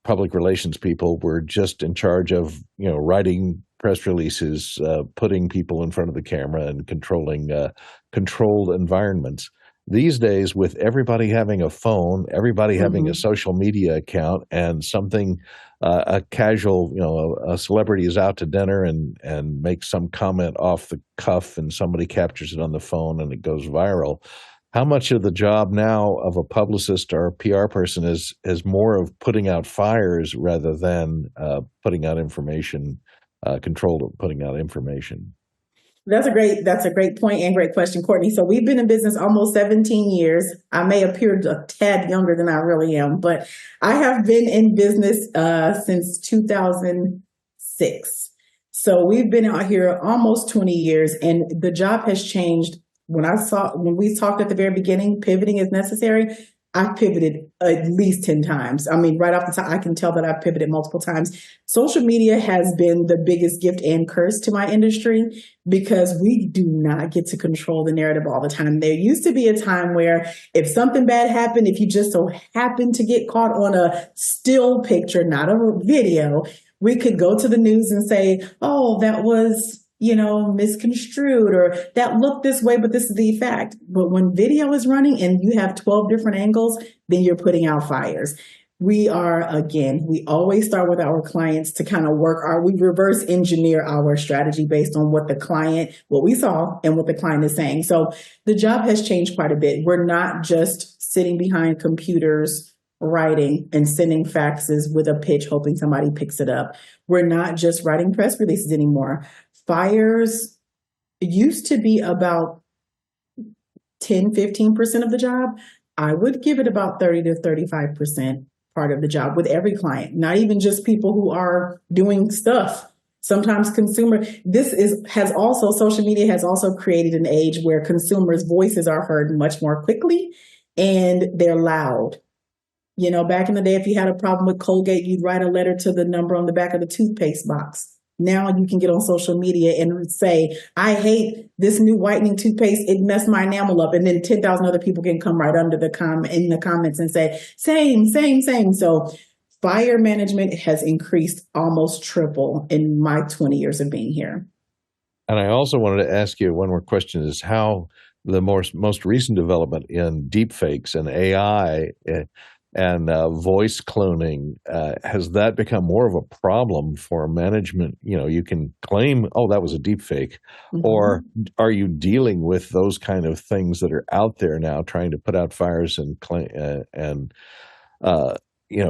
public relations people were just in charge of writing press releases, putting people in front of the camera, and controlling controlled environments. These days, with everybody having a phone, everybody having a social media account, and something, a casual, a celebrity is out to dinner and makes some comment off the cuff, and somebody captures it on the phone and it goes viral. How much of the job now of a publicist or a PR person is more of putting out fires rather than putting out information, controlled putting out information? That's a great point and great question, Courtney. So we've been in business almost 17 years. I may appear a tad younger than I really am, but I have been in business since 2006. So we've been out here almost 20 years, and the job has changed. When we talked at the very beginning, pivoting is necessary. I've pivoted at least 10 times. I mean, right off the top, I can tell that I've pivoted multiple times. Social media has been the biggest gift and curse to my industry, because we do not get to control the narrative all the time. There used to be a time where if something bad happened, if you just so happened to get caught on a still picture, not a video, we could go to the news and say, oh, that was misconstrued, or that looked this way, but this is the fact. But when video is running and you have 12 different angles, then you're putting out fires. We always start with our clients to kind of we reverse engineer our strategy based on what we saw and what the client is saying. So the job has changed quite a bit. We're not just sitting behind computers writing and sending faxes with a pitch, hoping somebody picks it up. We're not just writing press releases anymore. Fires used to be about 10-15% of the job. I would give it about 30 to 35% part of the job with every client, not even just people who are doing stuff. Sometimes social media has also created an age where consumers' voices are heard much more quickly, and they're loud. Back in the day, if you had a problem with Colgate, you'd write a letter to the number on the back of the toothpaste box. Now you can get on social media and say, I hate this new whitening toothpaste. It messed my enamel up. And then 10,000 other people can come right under in the comments and say, same. So fire management has increased almost triple in my 20 years of being here. And I also wanted to ask you one more question, is how the most recent development in deepfakes and AI and voice cloning, has that become more of a problem for management? You can claim, oh, that was a deep fake, or are you dealing with those kind of things that are out there now, trying to put out fires and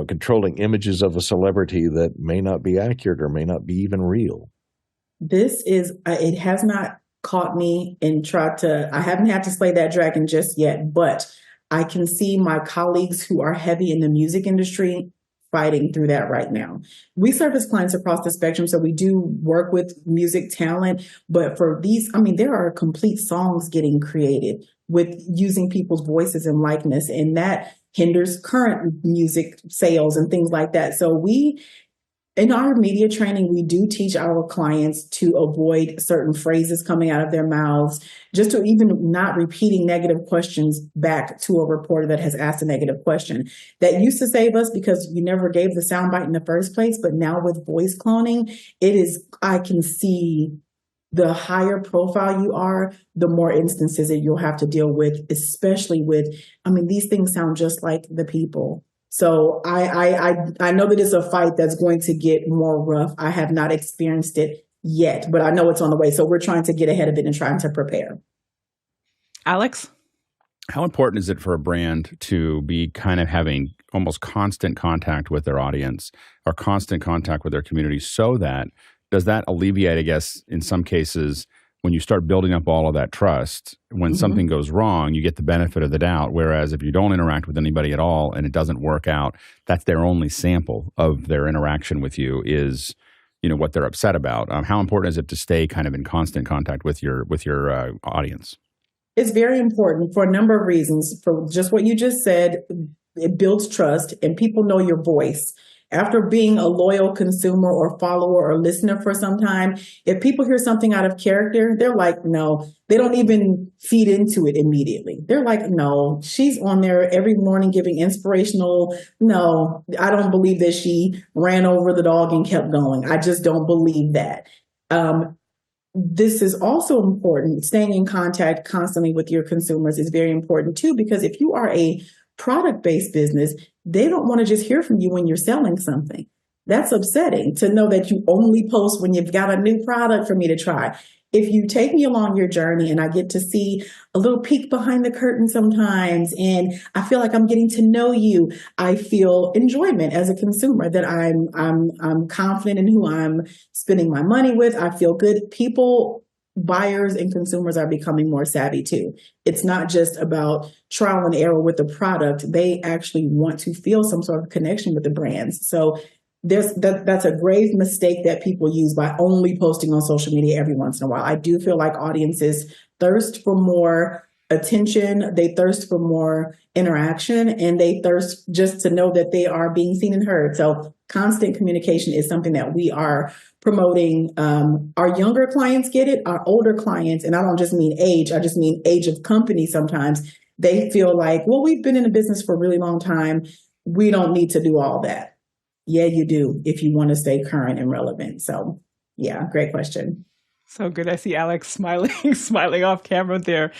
controlling images of a celebrity that may not be accurate or may not be even real? It has not caught me and I haven't had to slay that dragon just yet, but I can see my colleagues who are heavy in the music industry fighting through that right now. We service clients across the spectrum, so we do work with music talent. But for these, there are complete songs getting created with using people's voices and likeness, and that hinders current music sales and things like that. So in our media training, we do teach our clients to avoid certain phrases coming out of their mouths, just to even not repeating negative questions back to a reporter that has asked a negative question. That used to save us because you never gave the soundbite in the first place. But now with voice cloning, I can see the higher profile you are, the more instances that you'll have to deal with, especially with, these things sound just like the people. So I know that it's a fight that's going to get more rough. I have not experienced it yet, but I know it's on the way. So we're trying to get ahead of it and trying to prepare. Alex? How important is it for a brand to be kind of having almost constant contact with their audience or constant contact with their community so that, does that alleviate, I guess, in some cases, when you start building up all of that trust, when something goes wrong, you get the benefit of the doubt. Whereas if you don't interact with anybody at all and it doesn't work out, that's their only sample of their interaction with you is, you know, what they're upset about. How important is it to stay kind of in constant contact with your audience? It's very important for a number of reasons. For just what you just said, it builds trust and people know your voice. After being a loyal consumer or follower or listener for some time, if people hear something out of character, they're like, no, they don't even feed into it immediately. They're like, no, she's on there every morning giving inspirational. No, I don't believe that she ran over the dog and kept going. I just don't believe that. This is also important. Staying in contact constantly with your consumers is very important too, because if you are a product-based business, they don't want to just hear from you when you're selling something. That's upsetting to know that you only post when you've got a new product for me to try. If you take me along your journey and I get to see a little peek behind the curtain sometimes, and I feel like I'm getting to know you, I feel enjoyment as a consumer that I'm confident in who I'm spending my money with. I feel good. People, buyers and consumers are becoming more savvy too. It's not just about trial and error with the product. They actually want to feel some sort of connection with the brands. So that's a grave mistake that people use by only posting on social media every once in a while. I do feel like audiences thirst for more attention, they thirst for more interaction, and they thirst just to know that they are being seen and heard. So constant communication is something that we are promoting. Our younger clients get it, our older clients, and I don't just mean age, I just mean age of company sometimes. They feel like, well, we've been in the business for a really long time. We don't need to do all that. Yeah, you do if you want to stay current and relevant. So yeah, great question. So good. I see Alex smiling off camera there.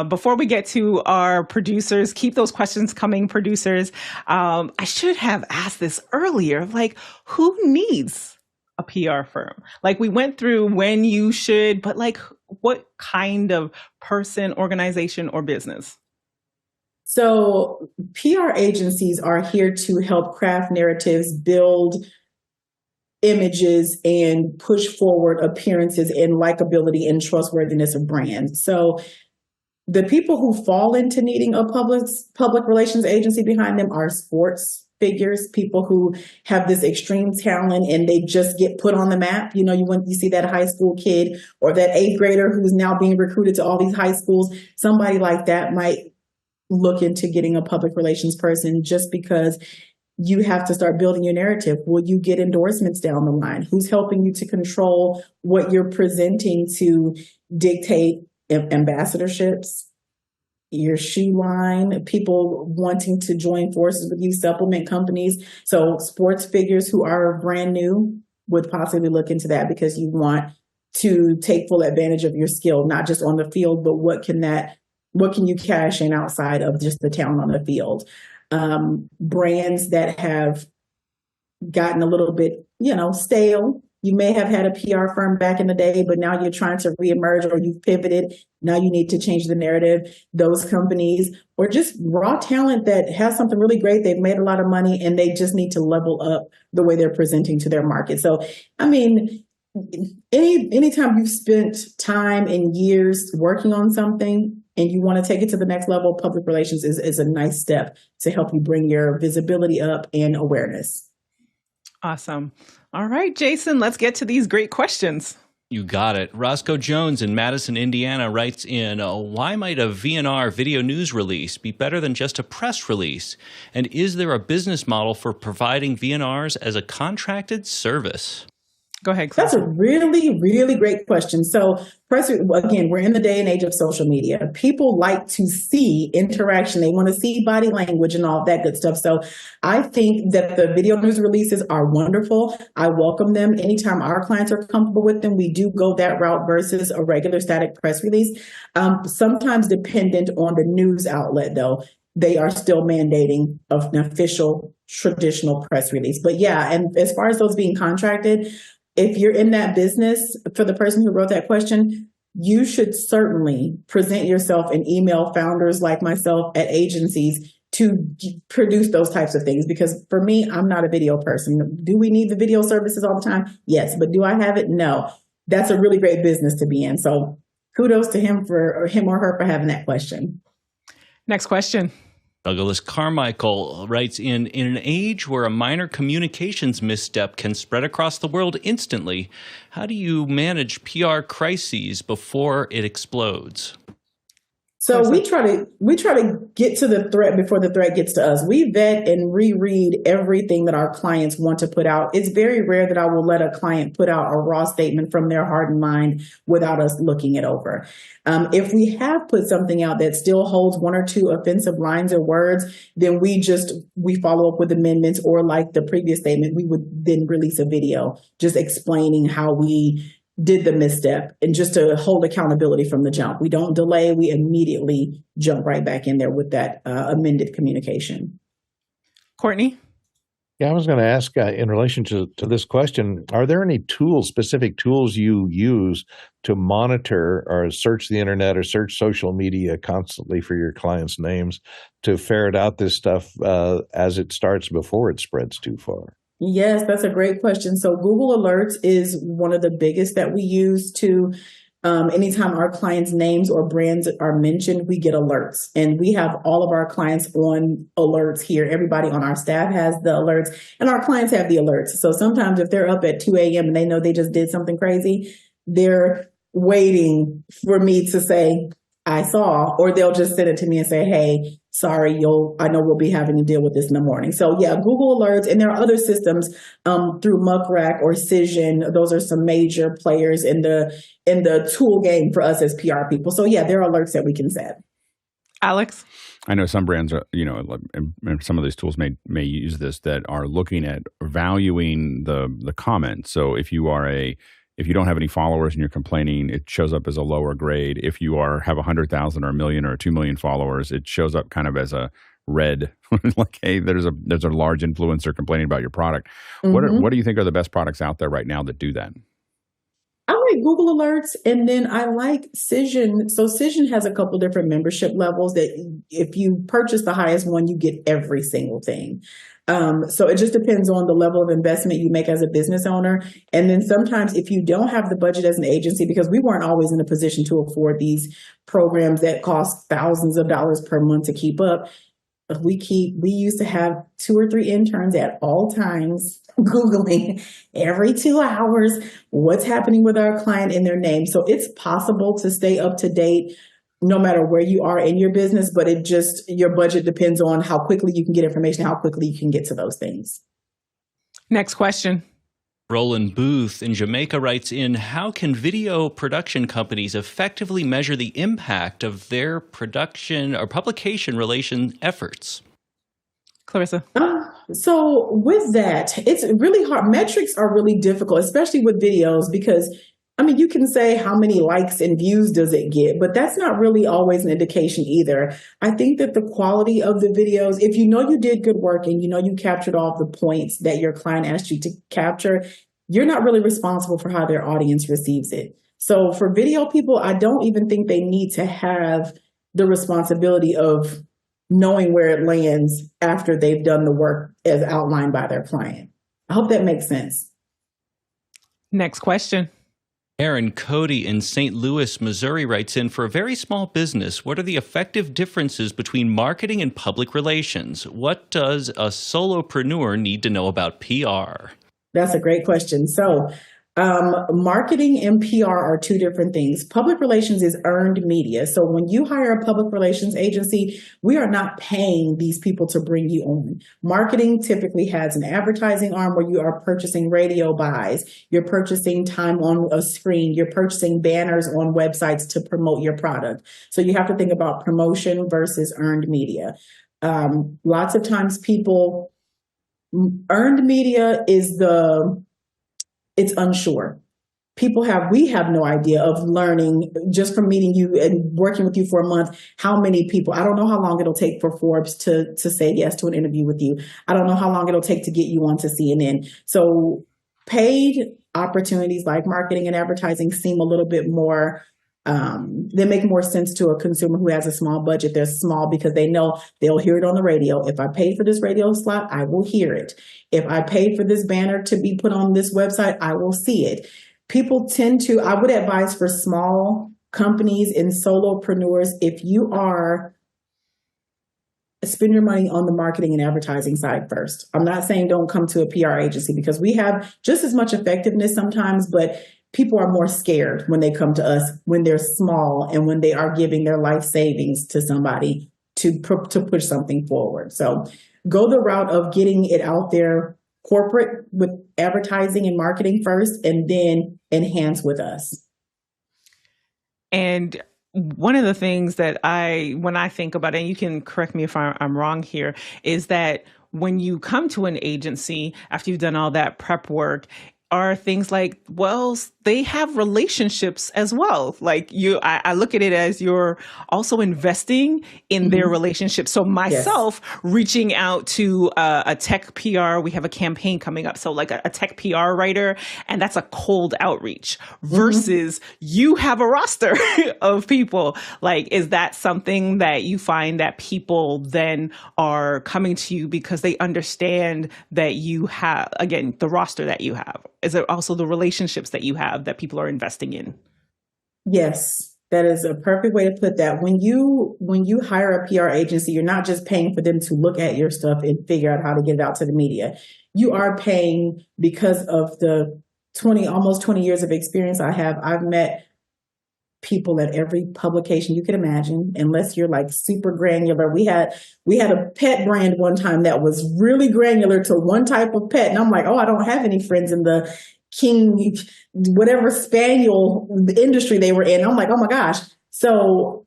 Before we get to our producers, keep those questions coming, producers. I should have asked this earlier, like who needs a PR firm? Like we went through when you should, but like what kind of person, organization, or business? So PR agencies are here to help craft narratives, build images, and push forward appearances and likability and trustworthiness of brands. So the people who fall into needing a public relations agency behind them are sports figures, people who have this extreme talent and they just get put on the map. You know, you see that high school kid or that eighth grader who's now being recruited to all these high schools. Somebody like that might look into getting a public relations person just because you have to start building your narrative. Will you get endorsements down the line? Who's helping you to control what you're presenting to dictate ambassadorships, your shoe line, people wanting to join forces with you, supplement companies. So sports figures who are brand new would possibly look into that because you want to take full advantage of your skill, not just on the field, but what can you cash in outside of just the talent on the field? Brands that have gotten a little bit, stale. You may have had a PR firm back in the day, but now you're trying to reemerge or you've pivoted. Now you need to change the narrative. Those companies, or just raw talent that has something really great. They've made a lot of money and they just need to level up the way they're presenting to their market. So, I mean, anytime you've spent time and years working on something and you want to take it to the next level, public relations is a nice step to help you bring your visibility up and awareness. Awesome. All right, Jason, let's get to these great questions. You got it. Roscoe Jones in Madison, Indiana writes in, why might a VNR video news release be better than just a press release? And is there a business model for providing VNRs as a contracted service? Go ahead, Clorissa. That's a really, really great question. So, again, we're in the day and age of social media. People like to see interaction. They want to see body language and all that good stuff. So I think that the video news releases are wonderful. I welcome them. Anytime our clients are comfortable with them, we do go that route versus a regular static press release. Sometimes dependent on the news outlet, though. they are still mandating an official traditional press release. But yeah, and as far as those being contracted, if you're in that business, for the person who wrote that question, you should certainly present yourself and email founders like myself at agencies to produce those types of things. Because for me, I'm not a video person. Do we need the video services all the time? Yes. But do I have it? No. That's a really great business to be in. So kudos to him or her for having that question. Next question. Douglas Carmichael writes in an age where a minor communications misstep can spread across the world instantly, how do you manage PR crises before it explodes? So we try to get to the threat before the threat gets to us. We vet and reread everything that our clients want to put out. It's very rare that I will let a client put out a raw statement from their heart and mind without us looking it over. If we have put something out that still holds one or two offensive lines or words, then we follow up with amendments, or like the previous statement, we would then release a video just explaining how we did the misstep, and just to hold accountability from the jump. We don't delay. We immediately jump right back in there with that amended communication. Courtney? Yeah, I was going to ask in relation to this question, are there any specific tools you use to monitor or search the internet or search social media constantly for your clients' names to ferret out this stuff as it starts before it spreads too far? Yes, that's a great question. So Google Alerts is one of the biggest that we use to, anytime our clients' names or brands are mentioned, we get alerts. And we have all of our clients on alerts here. Everybody on our staff has the alerts, and our clients have the alerts. So sometimes if they're up at 2 a.m. and they know they just did something crazy, they're waiting for me to say, I saw, or they'll just send it to me and say, hey, sorry, I know we'll be having to deal with this in the morning. So yeah, Google Alerts, and there are other systems through Muck Rack or Cision. Those are some major players in the tool game for us as PR people. So yeah, there are alerts that we can set. Alex? I know some brands are, and some of these tools may use this, that are looking at valuing the comment. So if you don't have any followers and you're complaining, it shows up as a lower grade. If you have 100,000 or 1 million or 2 million followers, it shows up kind of as a red, like, hey, there's a large influencer complaining about your product. Mm-hmm. What do you think are the best products out there right now that do that? I like Google Alerts, and then I like Cision. So Cision has a couple different membership levels that if you purchase the highest one, you get every single thing. So it just depends on the level of investment you make as a business owner. And then sometimes if you don't have the budget as an agency, because we weren't always in a position to afford these programs that cost thousands of dollars per month to keep up, we used to have 2 or 3 interns at all times Googling every 2 hours what's happening with our client in their name. So it's possible to stay up to date no matter where you are in your business, but your budget depends on how quickly you can get information, how quickly you can get to those things. Next question. Roland Booth in Jamaica writes in, how can video production companies effectively measure the impact of their production or publication relation efforts? Clorissa? So with that, it's really hard. Metrics are really difficult, especially with videos, because you can say how many likes and views does it get, but that's not really always an indication either. I think that the quality of the videos, if you know you did good work and you know you captured all the points that your client asked you to capture, you're not really responsible for how their audience receives it. So for video people, I don't even think they need to have the responsibility of knowing where it lands after they've done the work as outlined by their client. I hope that makes sense. Next question. Aaron Cody in St. Louis, Missouri writes in, for a very small business, what are the effective differences between marketing and public relations? What does a solopreneur need to know about PR? That's a great question. So marketing and PR are 2 different things. Public relations is earned media. So when you hire a public relations agency, we are not paying these people to bring you on. Marketing typically has an advertising arm where you are purchasing radio buys, you're purchasing time on a screen, you're purchasing banners on websites to promote your product. So you have to think about promotion versus earned media. Lots of times earned media is it's unsure. we have no idea of learning just from meeting you and working with you for a month, how many people. I don't know how long it'll take for Forbes to say yes to an interview with you. I don't know how long it'll take to get you onto CNN. So paid opportunities like marketing and advertising seem a little bit more, they make more sense to a consumer who has a small budget. They're small because they know they'll hear it on the radio. If I paid for this radio slot, I will hear it. If I paid for this banner to be put on this website, I will see it. People tend to, I would advise for small companies and solopreneurs, if you are, spend your money on the marketing and advertising side first. I'm not saying don't come to a PR agency, because we have just as much effectiveness sometimes, but people are more scared when they come to us when they're small and when they are giving their life savings to somebody to push something forward. So go the route of getting it out there corporate with advertising and marketing first, and then enhance with us. And one of the things that when I think about it, and you can correct me if I'm wrong here, is that when you come to an agency after you've done all that prep work, are things like, well, they have relationships as well. Like I look at it as you're also investing in their relationship. So myself reaching out to a tech PR, we have a campaign coming up. So like a tech PR writer, and that's a cold outreach versus you have a roster of people. Like, is that something that you find that people then are coming to you because they understand that you have, again, the roster that you have? Is it also the relationships that you have that people are investing in? Yes, that is a perfect way to put that. When you hire a PR agency, you're not just paying for them to look at your stuff and figure out how to get it out to the media. You are paying because of the almost 20 years of experience I have. I've met people at every publication you can imagine, unless you're like super granular. We had a pet brand one time that was really granular to one type of pet. And I'm like, oh, I don't have any friends in the King, whatever spaniel industry they were in. I'm like, oh my gosh. So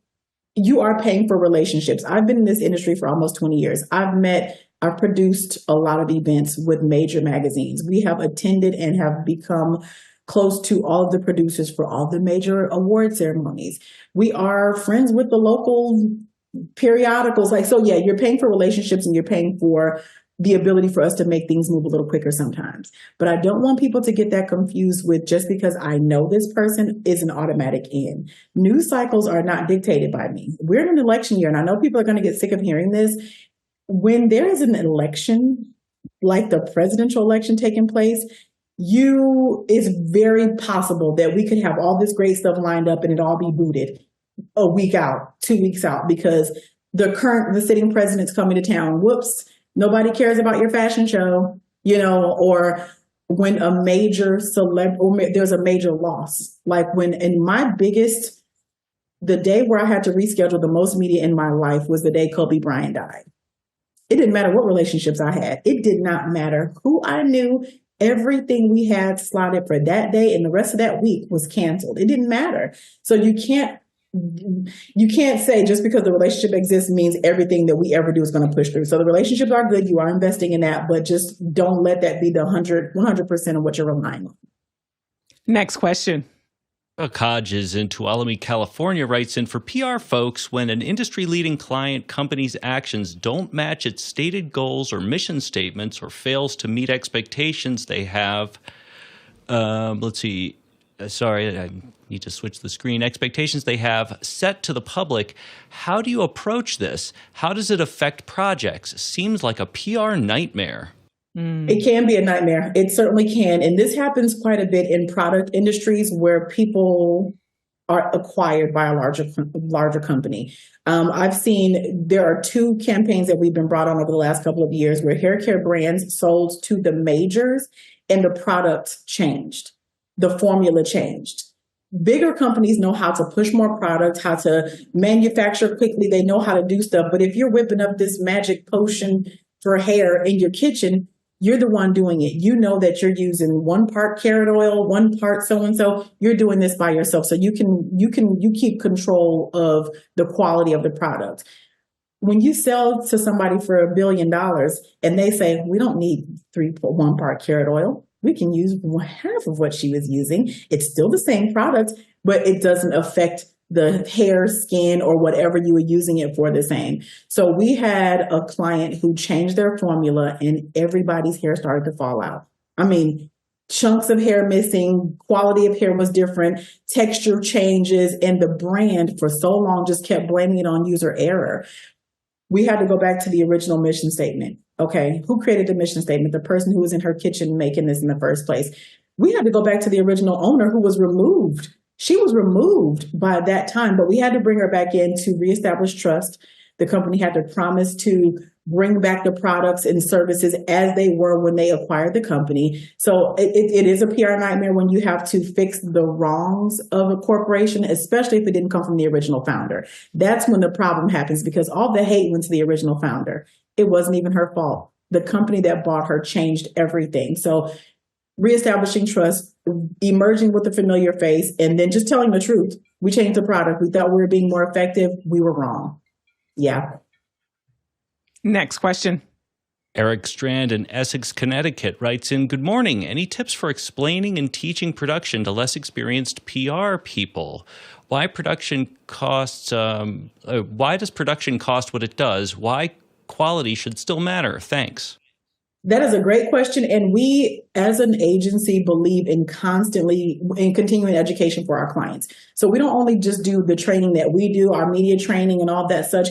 you are paying for relationships. I've been in this industry for almost 20 years. I've produced a lot of events with major magazines. We have attended and have become close to all of the producers for all the major award ceremonies. We are friends with the local periodicals. Like, so yeah, you're paying for relationships and you're paying for the ability for us to make things move a little quicker sometimes. But I don't want people to get that confused with just because I know this person is an automatic in. News cycles are not dictated by me. We're in an election year, and I know people are going to get sick of hearing this. When there is an election, like the presidential election taking place, it's very possible that we could have all this great stuff lined up and it all be booted a week out, 2 weeks out, because the sitting president's coming to town. Whoops, nobody cares about your fashion show, or when a major there's a major loss. Like the day where I had to reschedule the most media in my life was the day Kobe Bryant died. It didn't matter what relationships I had. It did not matter who I knew. Everything we had slotted for that day and the rest of that week was canceled. It didn't matter. So you can't say just because the relationship exists means everything that we ever do is going to push through. So the relationships are good. You are investing in that, but just don't let that be the 100% of what you're relying on. Next question. Hodges in Tuolumne, California writes in, for PR folks, when an industry-leading client company's actions don't match its stated goals or mission statements or fails to meet expectations they have, sorry, I need to switch the screen, expectations they have set to the public, how do you approach this? How does it affect projects? Seems like a PR nightmare. It can be a nightmare. It certainly can. And this happens quite a bit in product industries where people are acquired by a larger company. I've seen there are 2 campaigns that we've been brought on over the last couple of years where hair care brands sold to the majors and the product changed. The formula changed. Bigger companies know how to push more products, how to manufacture quickly. They know how to do stuff. But if you're whipping up this magic potion for hair in your kitchen, you're the one doing it. You know that you're using 1 part carrot oil, 1 part so-and-so. You're doing this by yourself. So you keep control of the quality of the product. When you sell to somebody for $1 billion and they say, we don't need 1 part carrot oil. We can use half of what she was using. It's still the same product, but it doesn't affect the hair, skin, or whatever you were using it for the same. So we had a client who changed their formula and everybody's hair started to fall out. I mean, chunks of hair missing, quality of hair was different, texture changes, and the brand for so long just kept blaming it on user error. We had to go back to the original mission statement. Okay, who created the mission statement? The person who was in her kitchen making this in the first place. We had to go back to the original owner who was removed. She was removed by that time, but we had to bring her back in to reestablish trust. The company had to promise to bring back the products and services as they were when they acquired the company. So it is a PR nightmare when you have to fix the wrongs of a corporation, especially if it didn't come from the original founder. That's when the problem happens, because all the hate went to the original founder. It wasn't even her fault. The company that bought her changed everything. So reestablishing trust, emerging with a familiar face, and then just telling the truth. We changed the product. We thought we were being more effective. We were wrong. Yeah. Next question. Eric Strand in Essex, Connecticut writes in, good morning. Any tips for explaining and teaching production to less experienced PR people? Why does production cost what it does? Why quality should still matter? Thanks. That is a great question. And we, as an agency, believe in continuing education for our clients. So we don't only just do the training that we do, our media training and all that such.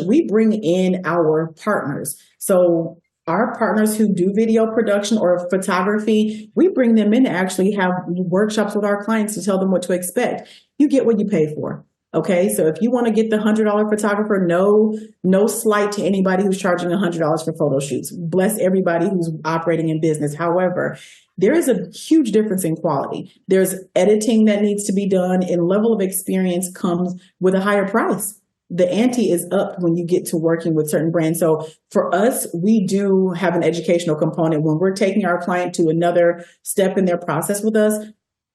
We bring in our partners. So our partners who do video production or photography, we bring them in to actually have workshops with our clients to tell them what to expect. You get what you pay for. Okay, so if you want to get the $100 photographer, no slight to anybody who's charging $100 for photo shoots. Bless everybody who's operating in business. However, there is a huge difference in quality. There's editing that needs to be done, and level of experience comes with a higher price. The ante is up when you get to working with certain brands. So for us, we do have an educational component. When we're taking our client to another step in their process with us,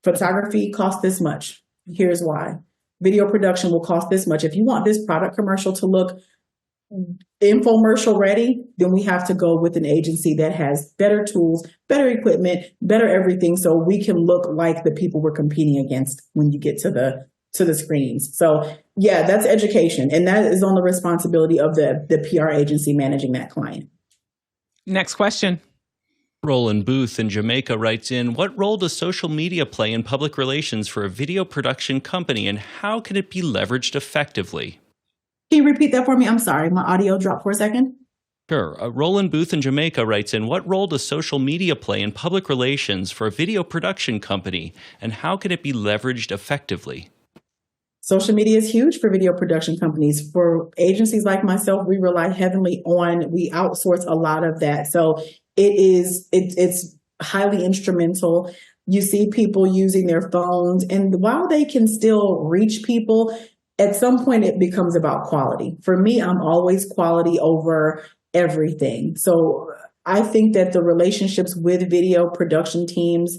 photography costs this much. Here's why. Video production will cost this much. If you want this product commercial to look infomercial ready, then we have to go with an agency that has better tools, better equipment, better everything, so we can look like the people we're competing against when you get to the screens. So yeah, that's education. And that is on the responsibility of the PR agency managing that client. Next question. Roland Booth in Jamaica writes in, what role does social media play in public relations for a video production company, and how can it be leveraged effectively? Can you repeat that for me? I'm sorry, my audio dropped for a second. Sure. Roland Booth in Jamaica writes in, what role does social media play in public relations for a video production company, and how can it be leveraged effectively? Social media is huge for video production companies. For agencies like myself, we rely heavily we outsource a lot of that. So it's highly instrumental. You see people using their phones, and while they can still reach people, at some point it becomes about quality. For me, I'm always quality over everything. So I think that the relationships with video production teams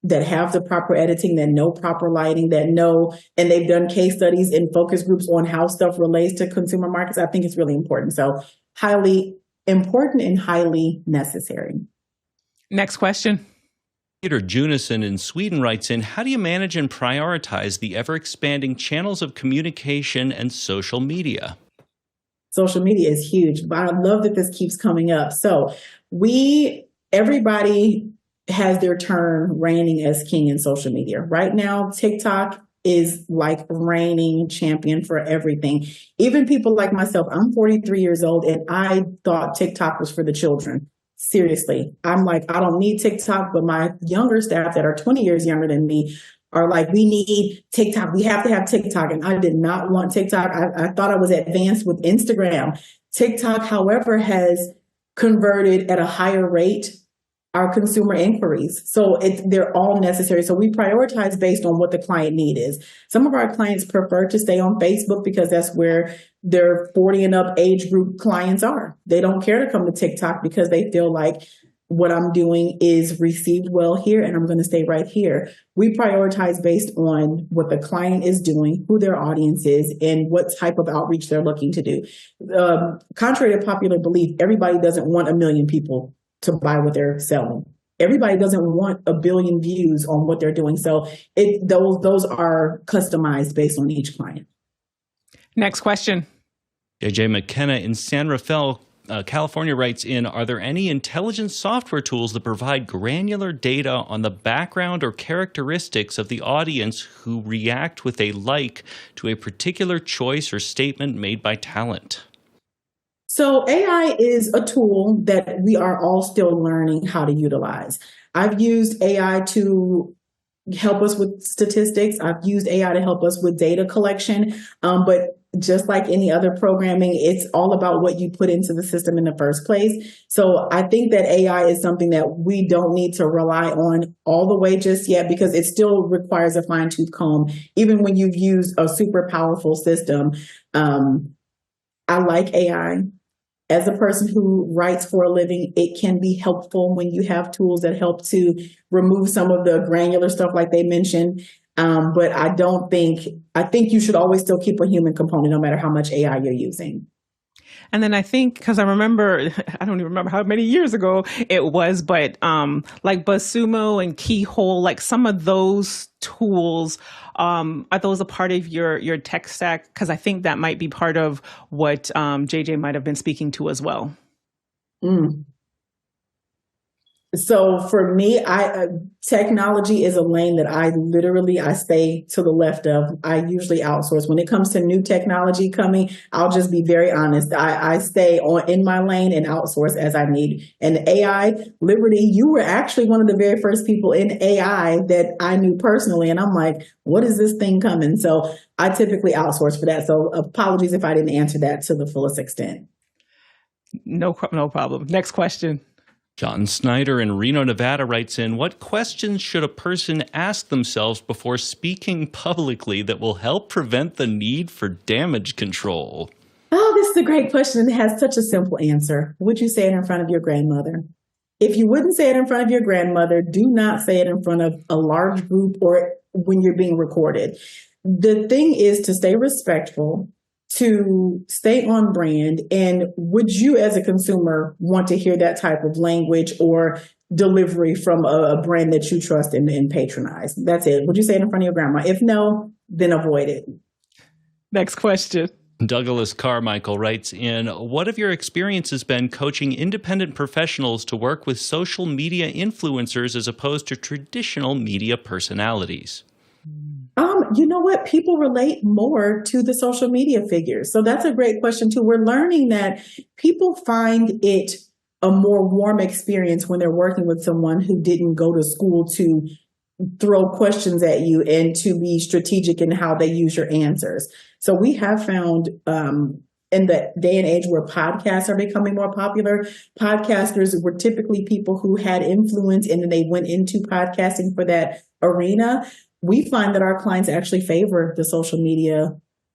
that have the proper editing, that know proper lighting, and they've done case studies and focus groups on how stuff relates to consumer markets, I think it's really important. So highly important and highly necessary. Next question. Peter Junison in Sweden writes in, how do you manage and prioritize the ever-expanding channels of communication and social media? Social media is huge, but I love that this keeps coming up. So everybody has their turn reigning as king in social media. Right now, TikTok is like reigning champion for everything. Even people like myself, I'm 43 years old, and I thought TikTok was for the children. Seriously. I'm like, I don't need TikTok, but my younger staff that are 20 years younger than me are like, we need TikTok. We have to have TikTok. And I did not want TikTok. I thought I was advanced with Instagram. TikTok, however, has converted at a higher rate our consumer inquiries. So they're all necessary. So we prioritize based on what the client need is. Some of our clients prefer to stay on Facebook because that's where their 40 and up age group clients are. They don't care to come to TikTok because they feel like what I'm doing is received well here and I'm going to stay right here. We prioritize based on what the client is doing, who their audience is, and what type of outreach they're looking to do. Contrary to popular belief, everybody doesn't want 1 million people to buy what they're selling. everybody doesn't want a billion views on what they're doing. So those are customized based on each client. Next question. JJ McKenna in San Rafael, California writes in, are there any intelligent software tools that provide granular data on the background or characteristics of the audience who react with a like to a particular choice or statement made by talent? So AI is a tool that we are all still learning how to utilize. I've used AI to help us with statistics. I've used AI to help us with data collection. But just like any other programming, it's all about what you put into the system in the first place. So I think that AI is something that we don't need to rely on all the way just yet, because it still requires a fine-tooth comb, even when you've used a super powerful system. I like AI. As a person who writes for a living, it can be helpful when you have tools that help to remove some of the granular stuff like they mentioned. But I think you should always still keep a human component no matter how much AI you're using. And then I think, because I don't even remember how many years ago it was, but like BuzzSumo and Keyhole, like some of those tools, are those a part of your tech stack? Because I think that might be part of what JJ might have been speaking to as well. So for me, technology is a lane that I stay to the left of. I usually outsource. When it comes to new technology coming, I'll just be very honest. I stay in my lane and outsource as I need. And AI, Liberty, you were actually one of the very first people in AI that I knew personally. And I'm like, what is this thing coming? So I typically outsource for that. So apologies if I didn't answer that to the fullest extent. No problem. Next question. John Snyder in Reno, Nevada writes in, what questions should a person ask themselves before speaking publicly that will help prevent the need for damage control? Oh, this is a great question. It has such a simple answer. Would you say it in front of your grandmother? If you wouldn't say it in front of your grandmother, do not say it in front of a large group or when you're being recorded. The thing is to stay respectful, to stay on brand. And would you as a consumer want to hear that type of language or delivery from a brand that you trust and patronize? That's it. Would you say it in front of your grandma? If no, then avoid it. Next question. Douglas Carmichael writes in, what have your experiences been coaching independent professionals to work with social media influencers as opposed to traditional media personalities? You know what? People relate more to the social media figures. So that's a great question too. We're learning that people find it a more warm experience when they're working with someone who didn't go to school to throw questions at you and to be strategic in how they use your answers. So we have found in the day and age where podcasts are becoming more popular, podcasters were typically people who had influence and then they went into podcasting for that arena. We find that our clients actually favor the social media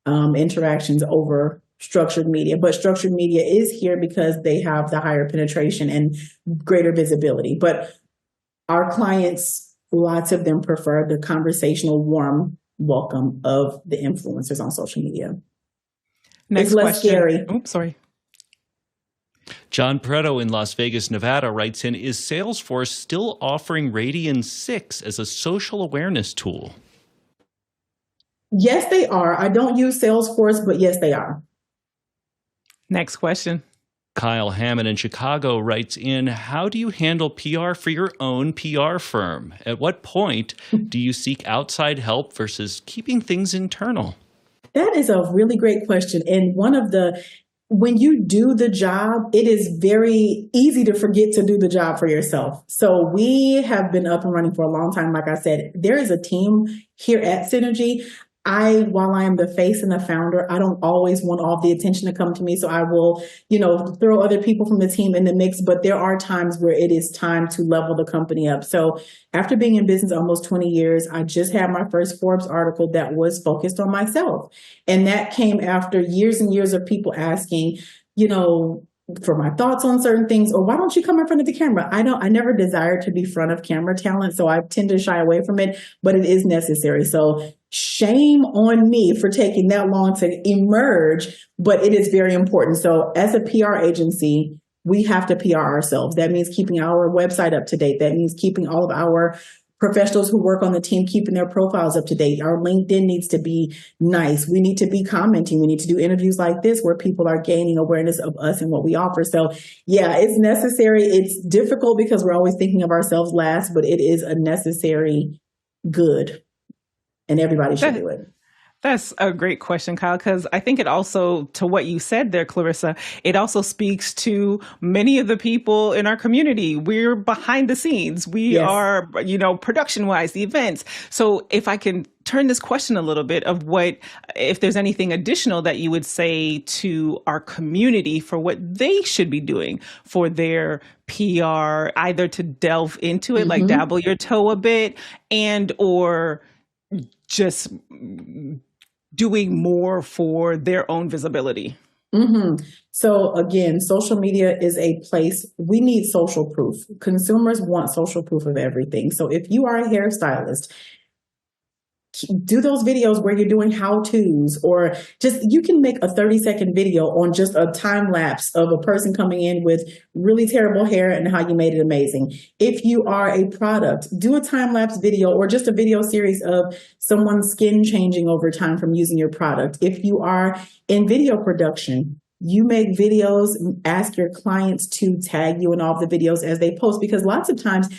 interactions over structured media, but structured media is here because they have the higher penetration and greater visibility. But our clients, lots of them prefer the conversational, warm welcome of the influencers on social media. Next it's less question. scary. Oops, sorry. John Preto in Las Vegas, Nevada writes in, is Salesforce still offering Radian 6 as a social awareness tool? Yes, they are. I don't use Salesforce, but yes, they are. Next question. Kyle Hammond in Chicago writes in, how do you handle PR for your own PR firm? At what point do you seek outside help versus keeping things internal? That is a really great question. And when you do the job, it is very easy to forget to do the job for yourself. So we have been up and running for a long time. Like I said, there is a team here at Synergy. While I am the face and the founder, I don't always want all the attention to come to me. So I will, throw other people from the team in the mix. But there are times where it is time to level the company up. So after being in business almost 20 years, I just had my first Forbes article that was focused on myself. And that came after years and years of people asking, for my thoughts on certain things, or why don't you come in front of the camera? I never desired to be front of camera talent, so I tend to shy away from it, but it is necessary. So shame on me for taking that long to emerge, but it is very important. So as a PR agency, we have to PR ourselves. That means keeping our website up to date. That means keeping all of our professionals who work on the team, keeping their profiles up to date. Our LinkedIn needs to be nice. We need to be commenting. We need to do interviews like this where people are gaining awareness of us and what we offer. So yeah, it's necessary. It's difficult because we're always thinking of ourselves last, but it is a necessary good, and everybody should do it. That's a great question, Kyle, because I think it also, to what you said there, Clorissa, it also speaks to many of the people in our community. We're behind the scenes. We are, production-wise, the events. So if I can turn this question a little bit of if there's anything additional that you would say to our community for what they should be doing for their PR, either to delve into it, like dabble your toe a bit, and or just doing more for their own visibility. So again, social media is a place, we need social proof. Consumers want social proof of everything. So if you are a hairstylist, do those videos where you're doing how-tos, or just, you can make a 30-second video on just a time lapse of a person coming in with really terrible hair and how you made it amazing. If you are a product, do a time lapse video or just a video series of someone's skin changing over time from using your product. If you are in video production, you make videos, ask your clients to tag you in all the videos as they post, because lots of times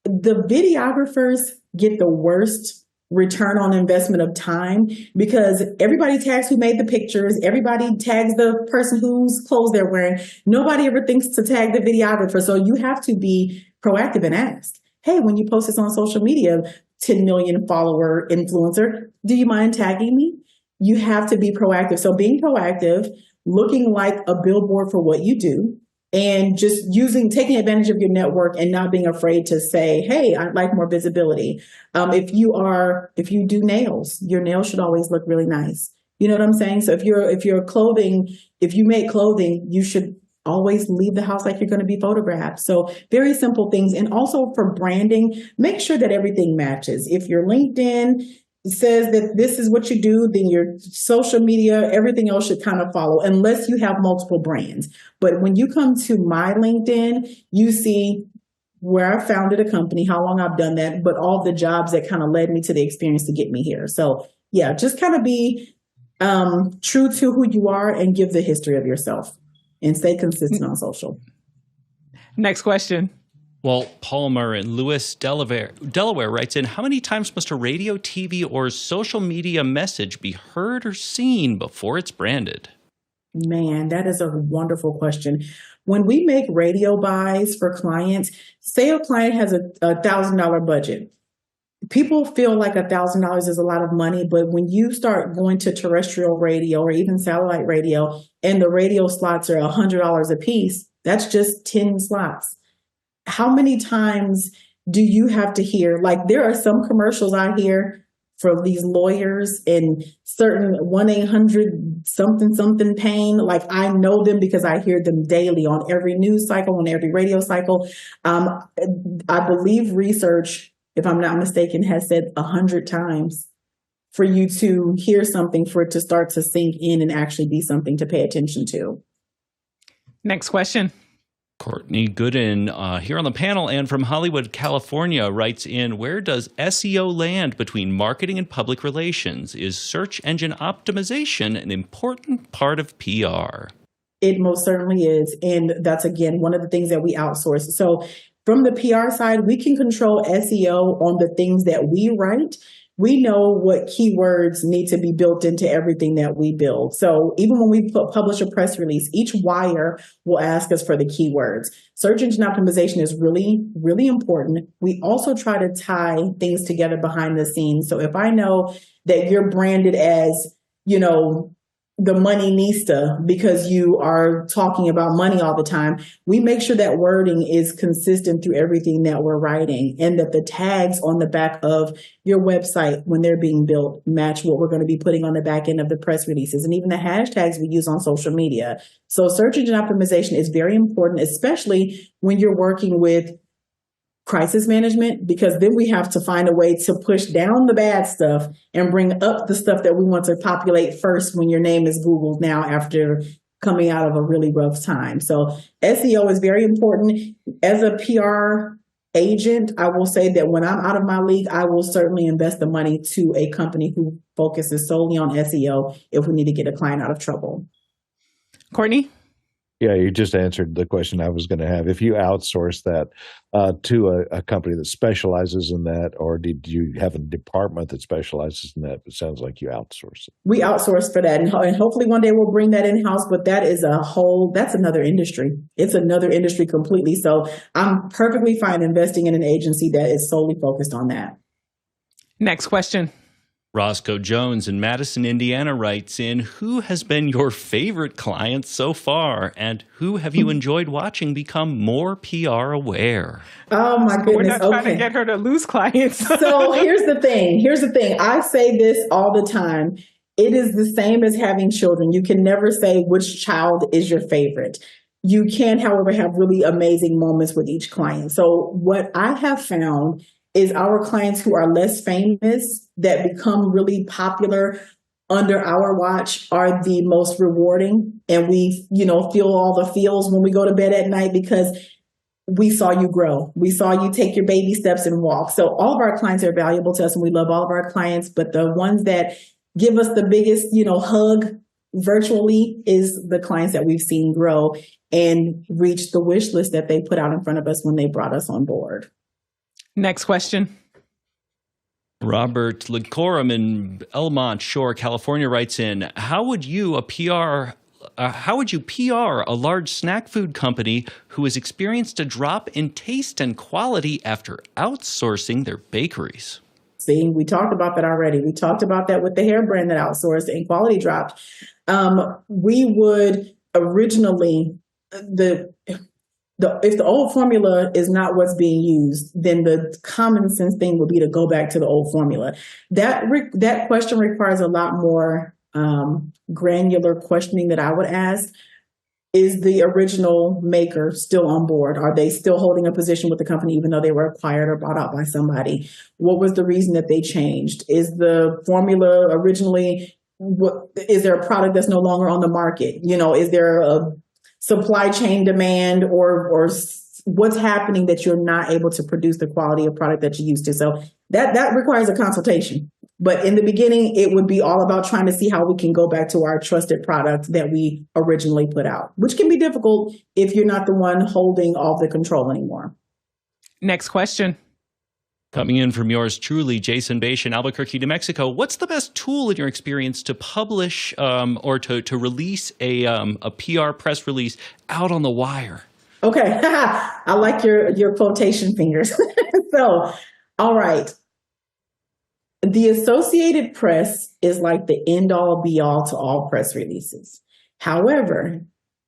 the videographers get the worst return on investment of time, because everybody tags who made the pictures, everybody tags the person whose clothes they're wearing. Nobody ever thinks to tag the videographer. So you have to be proactive and ask, hey, when you post this on social media, 10 million follower influencer, do you mind tagging me? You have to be proactive. So being proactive, looking like a billboard for what you do, and just taking advantage of your network and not being afraid to say, hey, I'd like more visibility. If you do nails, your nails should always look really nice. You know what I'm saying? So if you make clothing, you should always leave the house like you're going to be photographed. So very simple things. And also for branding, make sure that everything matches. If your LinkedIn says that this is what you do, then your social media, everything else should kind of follow, unless you have multiple brands. But when you come to my LinkedIn, you see where I founded a company, how long I've done that, but all the jobs that kind of led me to the experience to get me here. So yeah, just kind of be true to who you are and give the history of yourself and stay consistent on social. Next question. Well, Palmer in Lewis, Delaware writes in, how many times must a radio, TV, or social media message be heard or seen before it's branded? Man, that is a wonderful question. When we make radio buys for clients, say a client has a $1,000 budget. People feel like $1,000 is a lot of money, but when you start going to terrestrial radio or even satellite radio, and the radio slots are $100 a piece, that's just 10 slots. How many times do you have to hear, like there are some commercials I hear from these lawyers and certain 1-800 something pain. Like I know them because I hear them daily on every news cycle, on every radio cycle. I believe research, if I'm not mistaken, has said 100 times for you to hear something, for it to start to sink in and actually be something to pay attention to. Next question. Courtney Gooden here on the panel and from Hollywood, California writes in, where does SEO land between marketing and public relations? Is search engine optimization an important part of PR? It most certainly is. And that's, again, one of the things that we outsource. So from the PR side, we can control SEO on the things that we write. We know what keywords need to be built into everything that we build. So even when we publish a press release, each wire will ask us for the keywords. Search engine optimization is really, really important. We also try to tie things together behind the scenes. So if I know that you're branded as, the money-nista because you are talking about money all the time, we make sure that wording is consistent through everything that we're writing, and that the tags on the back of your website when they're being built match what we're going to be putting on the back end of the press releases, and even the hashtags we use on social media. So search engine optimization is very important, especially when you're working with crisis management, because then we have to find a way to push down the bad stuff and bring up the stuff that we want to populate first when your name is Googled now after coming out of a really rough time. So SEO is very important. As a PR agent, I will say that when I'm out of my league, I will certainly invest the money to a company who focuses solely on SEO if we need to get a client out of trouble. Courtney? Yeah, you just answered the question I was going to have. If you outsource that to a company that specializes in that, or did you have a department that specializes in that? It sounds like you outsource it. We outsource for that, and hopefully one day we'll bring that in-house, but that's another industry. It's another industry completely. So I'm perfectly fine investing in an agency that is solely focused on that. Next question. Roscoe Jones in Madison, Indiana writes in, who has been your favorite client so far, and who have you enjoyed watching become more PR aware? Oh my goodness. We're not trying to get her to lose clients. So here's the thing. I say this all the time. It is the same as having children. You can never say which child is your favorite. You can, however, have really amazing moments with each client. So what I have found is our clients who are less famous that become really popular under our watch are the most rewarding. And we, feel all the feels when we go to bed at night because we saw you grow. We saw you take your baby steps and walk. So all of our clients are valuable to us and we love all of our clients, but the ones that give us the biggest, hug virtually is the clients that we've seen grow and reach the wish list that they put out in front of us when they brought us on board. Next question. Robert Licorum in Elmont Shore, California writes in, how would you PR a large snack food company who has experienced a drop in taste and quality after outsourcing their bakeries? See, we talked about that already. We talked about that with the hair brand that outsourced and quality dropped. We would originally, if the old formula is not what's being used, then the common sense thing would be to go back to the old formula. That question requires a lot more granular questioning that I would ask. Is the original maker still on board? Are they still holding a position with the company even though they were acquired or bought out by somebody? What was the reason that they changed? Is the formula originally, is there a product that's no longer on the market? Is there a supply chain demand or what's happening that you're not able to produce the quality of product that you used to? So that requires a consultation. But in the beginning, it would be all about trying to see how we can go back to our trusted product that we originally put out, which can be difficult if you're not the one holding all the control anymore. Next question. Coming in from yours truly, Jason Bache in Albuquerque, New Mexico. What's the best tool in your experience to publish or to release a PR press release out on the wire? Okay. I like your quotation fingers. So, all right. The Associated Press is like the end all be all to all press releases. However,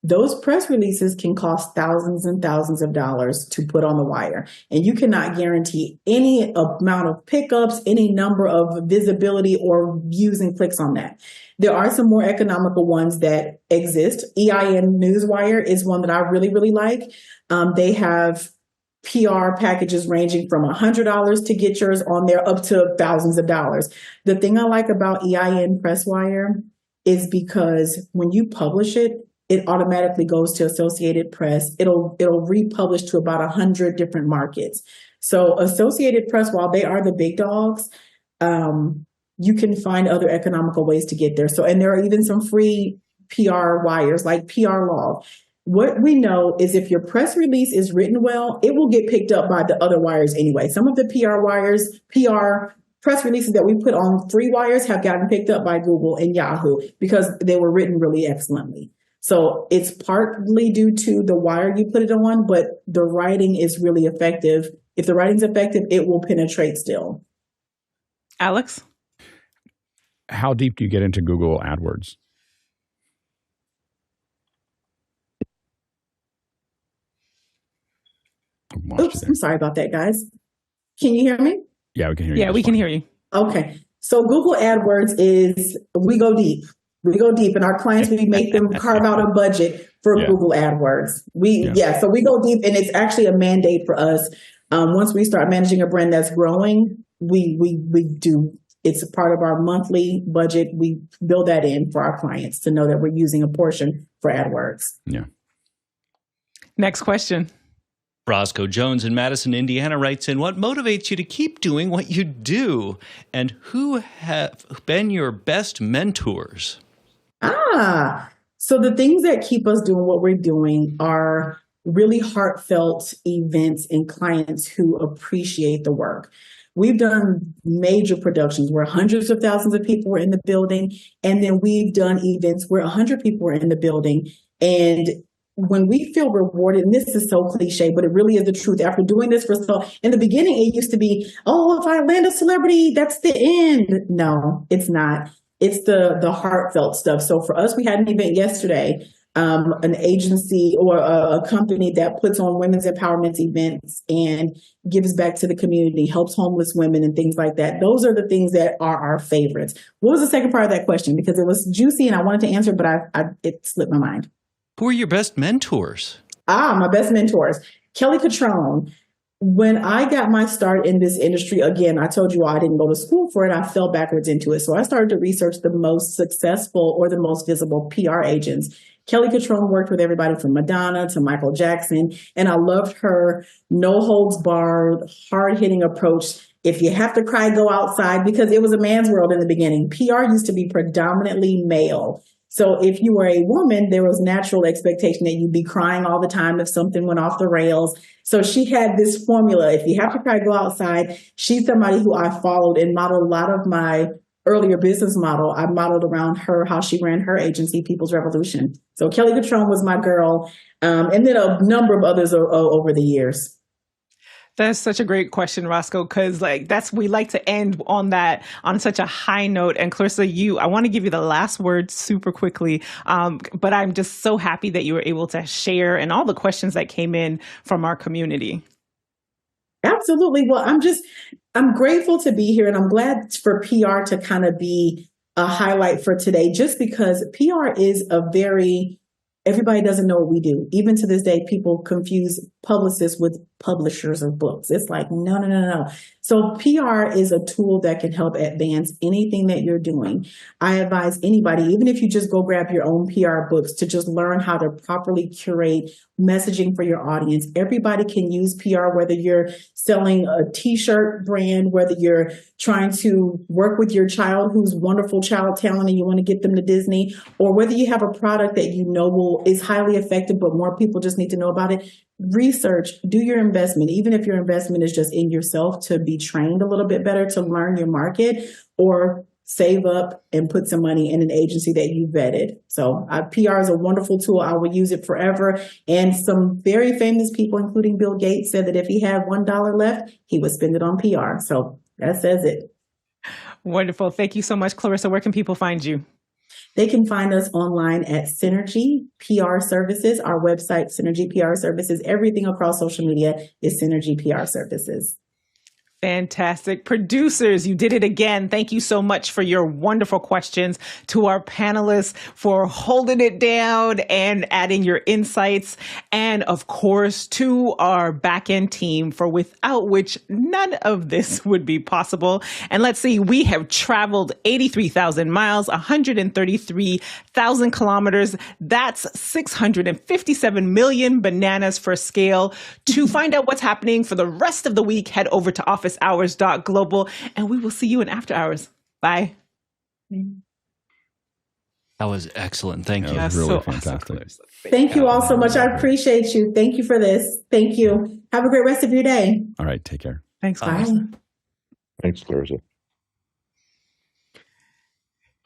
those press releases can cost thousands and thousands of dollars to put on the wire. And you cannot guarantee any amount of pickups, any number of visibility or views and clicks on that. There are some more economical ones that exist. EIN Newswire is one that I really, really like. They have PR packages ranging from $100 to get yours on there up to thousands of dollars. The thing I like about EIN Presswire is because when you publish it, it automatically goes to Associated Press. It'll republish to about 100 different markets. So Associated Press, while they are the big dogs, you can find other economical ways to get there. So, and there are even some free PR wires like PR Log. What we know is if your press release is written well, it will get picked up by the other wires anyway. Some of the PR press releases that we put on free wires have gotten picked up by Google and Yahoo because they were written really excellently. So it's partly due to the wire you put it on, but the writing is really effective. If the writing's effective, it will penetrate still. Alex? How deep do you get into Google AdWords? Oops, I'm sorry about that, guys. Can you hear me? Yeah, we can hear you. Yeah, we can hear you. Okay. So Google AdWords is, we go deep. We go deep, and our clients, we make them carve out a budget for Google AdWords. So we go deep, and it's actually a mandate for us. Once we start managing a brand that's growing, we do It's a part of our monthly budget. We build that in for our clients to know that we're using a portion for AdWords. Yeah. Next question. Roscoe Jones in Madison, Indiana writes in, what motivates you to keep doing what you do? And who have been your best mentors? So the things that keep us doing what we're doing are really heartfelt events and clients who appreciate the work. We've done major productions where hundreds of thousands of people were in the building. And then we've done events where 100 people were in the building. And when we feel rewarded, and this is so cliche, but it really is the truth. After doing this for so, in the beginning, it used to be, oh, if I land a celebrity, that's the end. No, it's not. It's the heartfelt stuff. So for us, we had an event yesterday, an agency or a company that puts on women's empowerment events and gives back to the community, helps homeless women and things like that. Those are the things that are our favorites. What was the second part of that question? Because it was juicy and I wanted to answer, but it slipped my mind. Who are your best mentors? My best mentors. Kelly Catrone. When I got my start in this industry, again, I told you I didn't go to school for it. I fell backwards into it. So I started to research the most successful or the most visible PR agents. Kelly Catrone worked with everybody from Madonna to Michael Jackson. And I loved her no holds barred, hard hitting approach. If you have to cry, go outside, because it was a man's world in the beginning. PR used to be predominantly male. So if you were a woman, there was natural expectation that you'd be crying all the time if something went off the rails. So she had this formula. If you have to cry, go outside. She's somebody who I followed and modeled a lot of my earlier business model. I modeled around her, how she ran her agency, People's Revolution. So Kelly Catrone was my girl. And then a number of others over the years. That's such a great question, Roscoe, because we like to end on such a high note. And Clorissa, I want to give you the last word super quickly. But I'm just so happy that you were able to share and all the questions that came in from our community. Absolutely. Well, I'm grateful to be here, and I'm glad for PR to kind of be a highlight for today, just because PR is everybody doesn't know what we do. Even to this day, people confuse publicists with publishers of books. It's like, no. So PR is a tool that can help advance anything that you're doing. I advise anybody, even if you just go grab your own PR books, to just learn how to properly curate messaging for your audience. Everybody can use PR, whether you're selling a t-shirt brand, whether you're trying to work with your child who's wonderful child talent and you want to get them to Disney, or whether you have a product that you know is highly effective, but more people just need to know about it. Research, do your investment, even if your investment is just in yourself to be trained a little bit better, to learn your market, or save up and put some money in an agency that you vetted. So PR is a wonderful tool. I will use it forever. And some very famous people, including Bill Gates, said that if he had $1 left, he would spend it on PR. So that says it. Wonderful. Thank you so much, Clorissa. Where can people find you? They can find us online at Synergy PR Services, our website, Synergy PR Services. Everything across social media is Synergy PR Services. Fantastic. Producers, you did it again. Thank you so much for your wonderful questions. To our panelists for holding it down and adding your insights. And of course, to our back-end team, for without which none of this would be possible. And let's see, we have traveled 83,000 miles, 133,000 kilometers. That's 657 million bananas for scale. To find out what's happening for the rest of the week, head over to officehours.global, and we will see you in after hours. Bye. That was excellent. Thank you. That was really so fantastic. Awesome. Thank you all so much. I appreciate you. Thank you for this. Thank you. Have a great rest of your day. All right. Take care. Thanks, Bye. Clorissa. Thanks, Clorissa.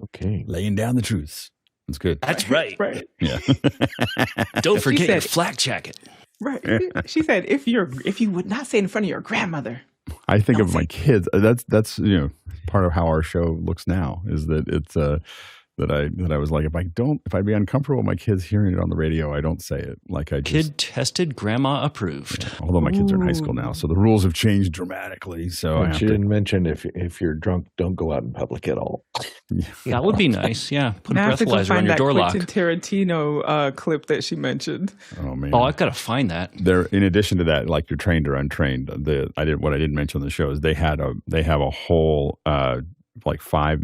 Okay. Laying down the truths. That's good. That's right. Right. Yeah. Don't forget your said- flak jacket. Right. She said, if you would not say it in front of your grandmother. I think of my kids. That's part of how our show looks now, is that it's that I was like, if I'd be uncomfortable with my kids hearing it on the radio, I don't say it. Like I just Kid tested, grandma approved. Yeah, although my kids are in high school now, so the rules have changed dramatically. So I But have you to, didn't mention if you're drunk, don't go out in public at all. That would be nice. Yeah. Put a Now I have to go breathalyzer on find your that door lock. Quentin Tarantino clip that she mentioned. oh man. Oh, I've got to find that. There, in addition to that, like you're trained or untrained, what I didn't mention on the show is they have a whole like 5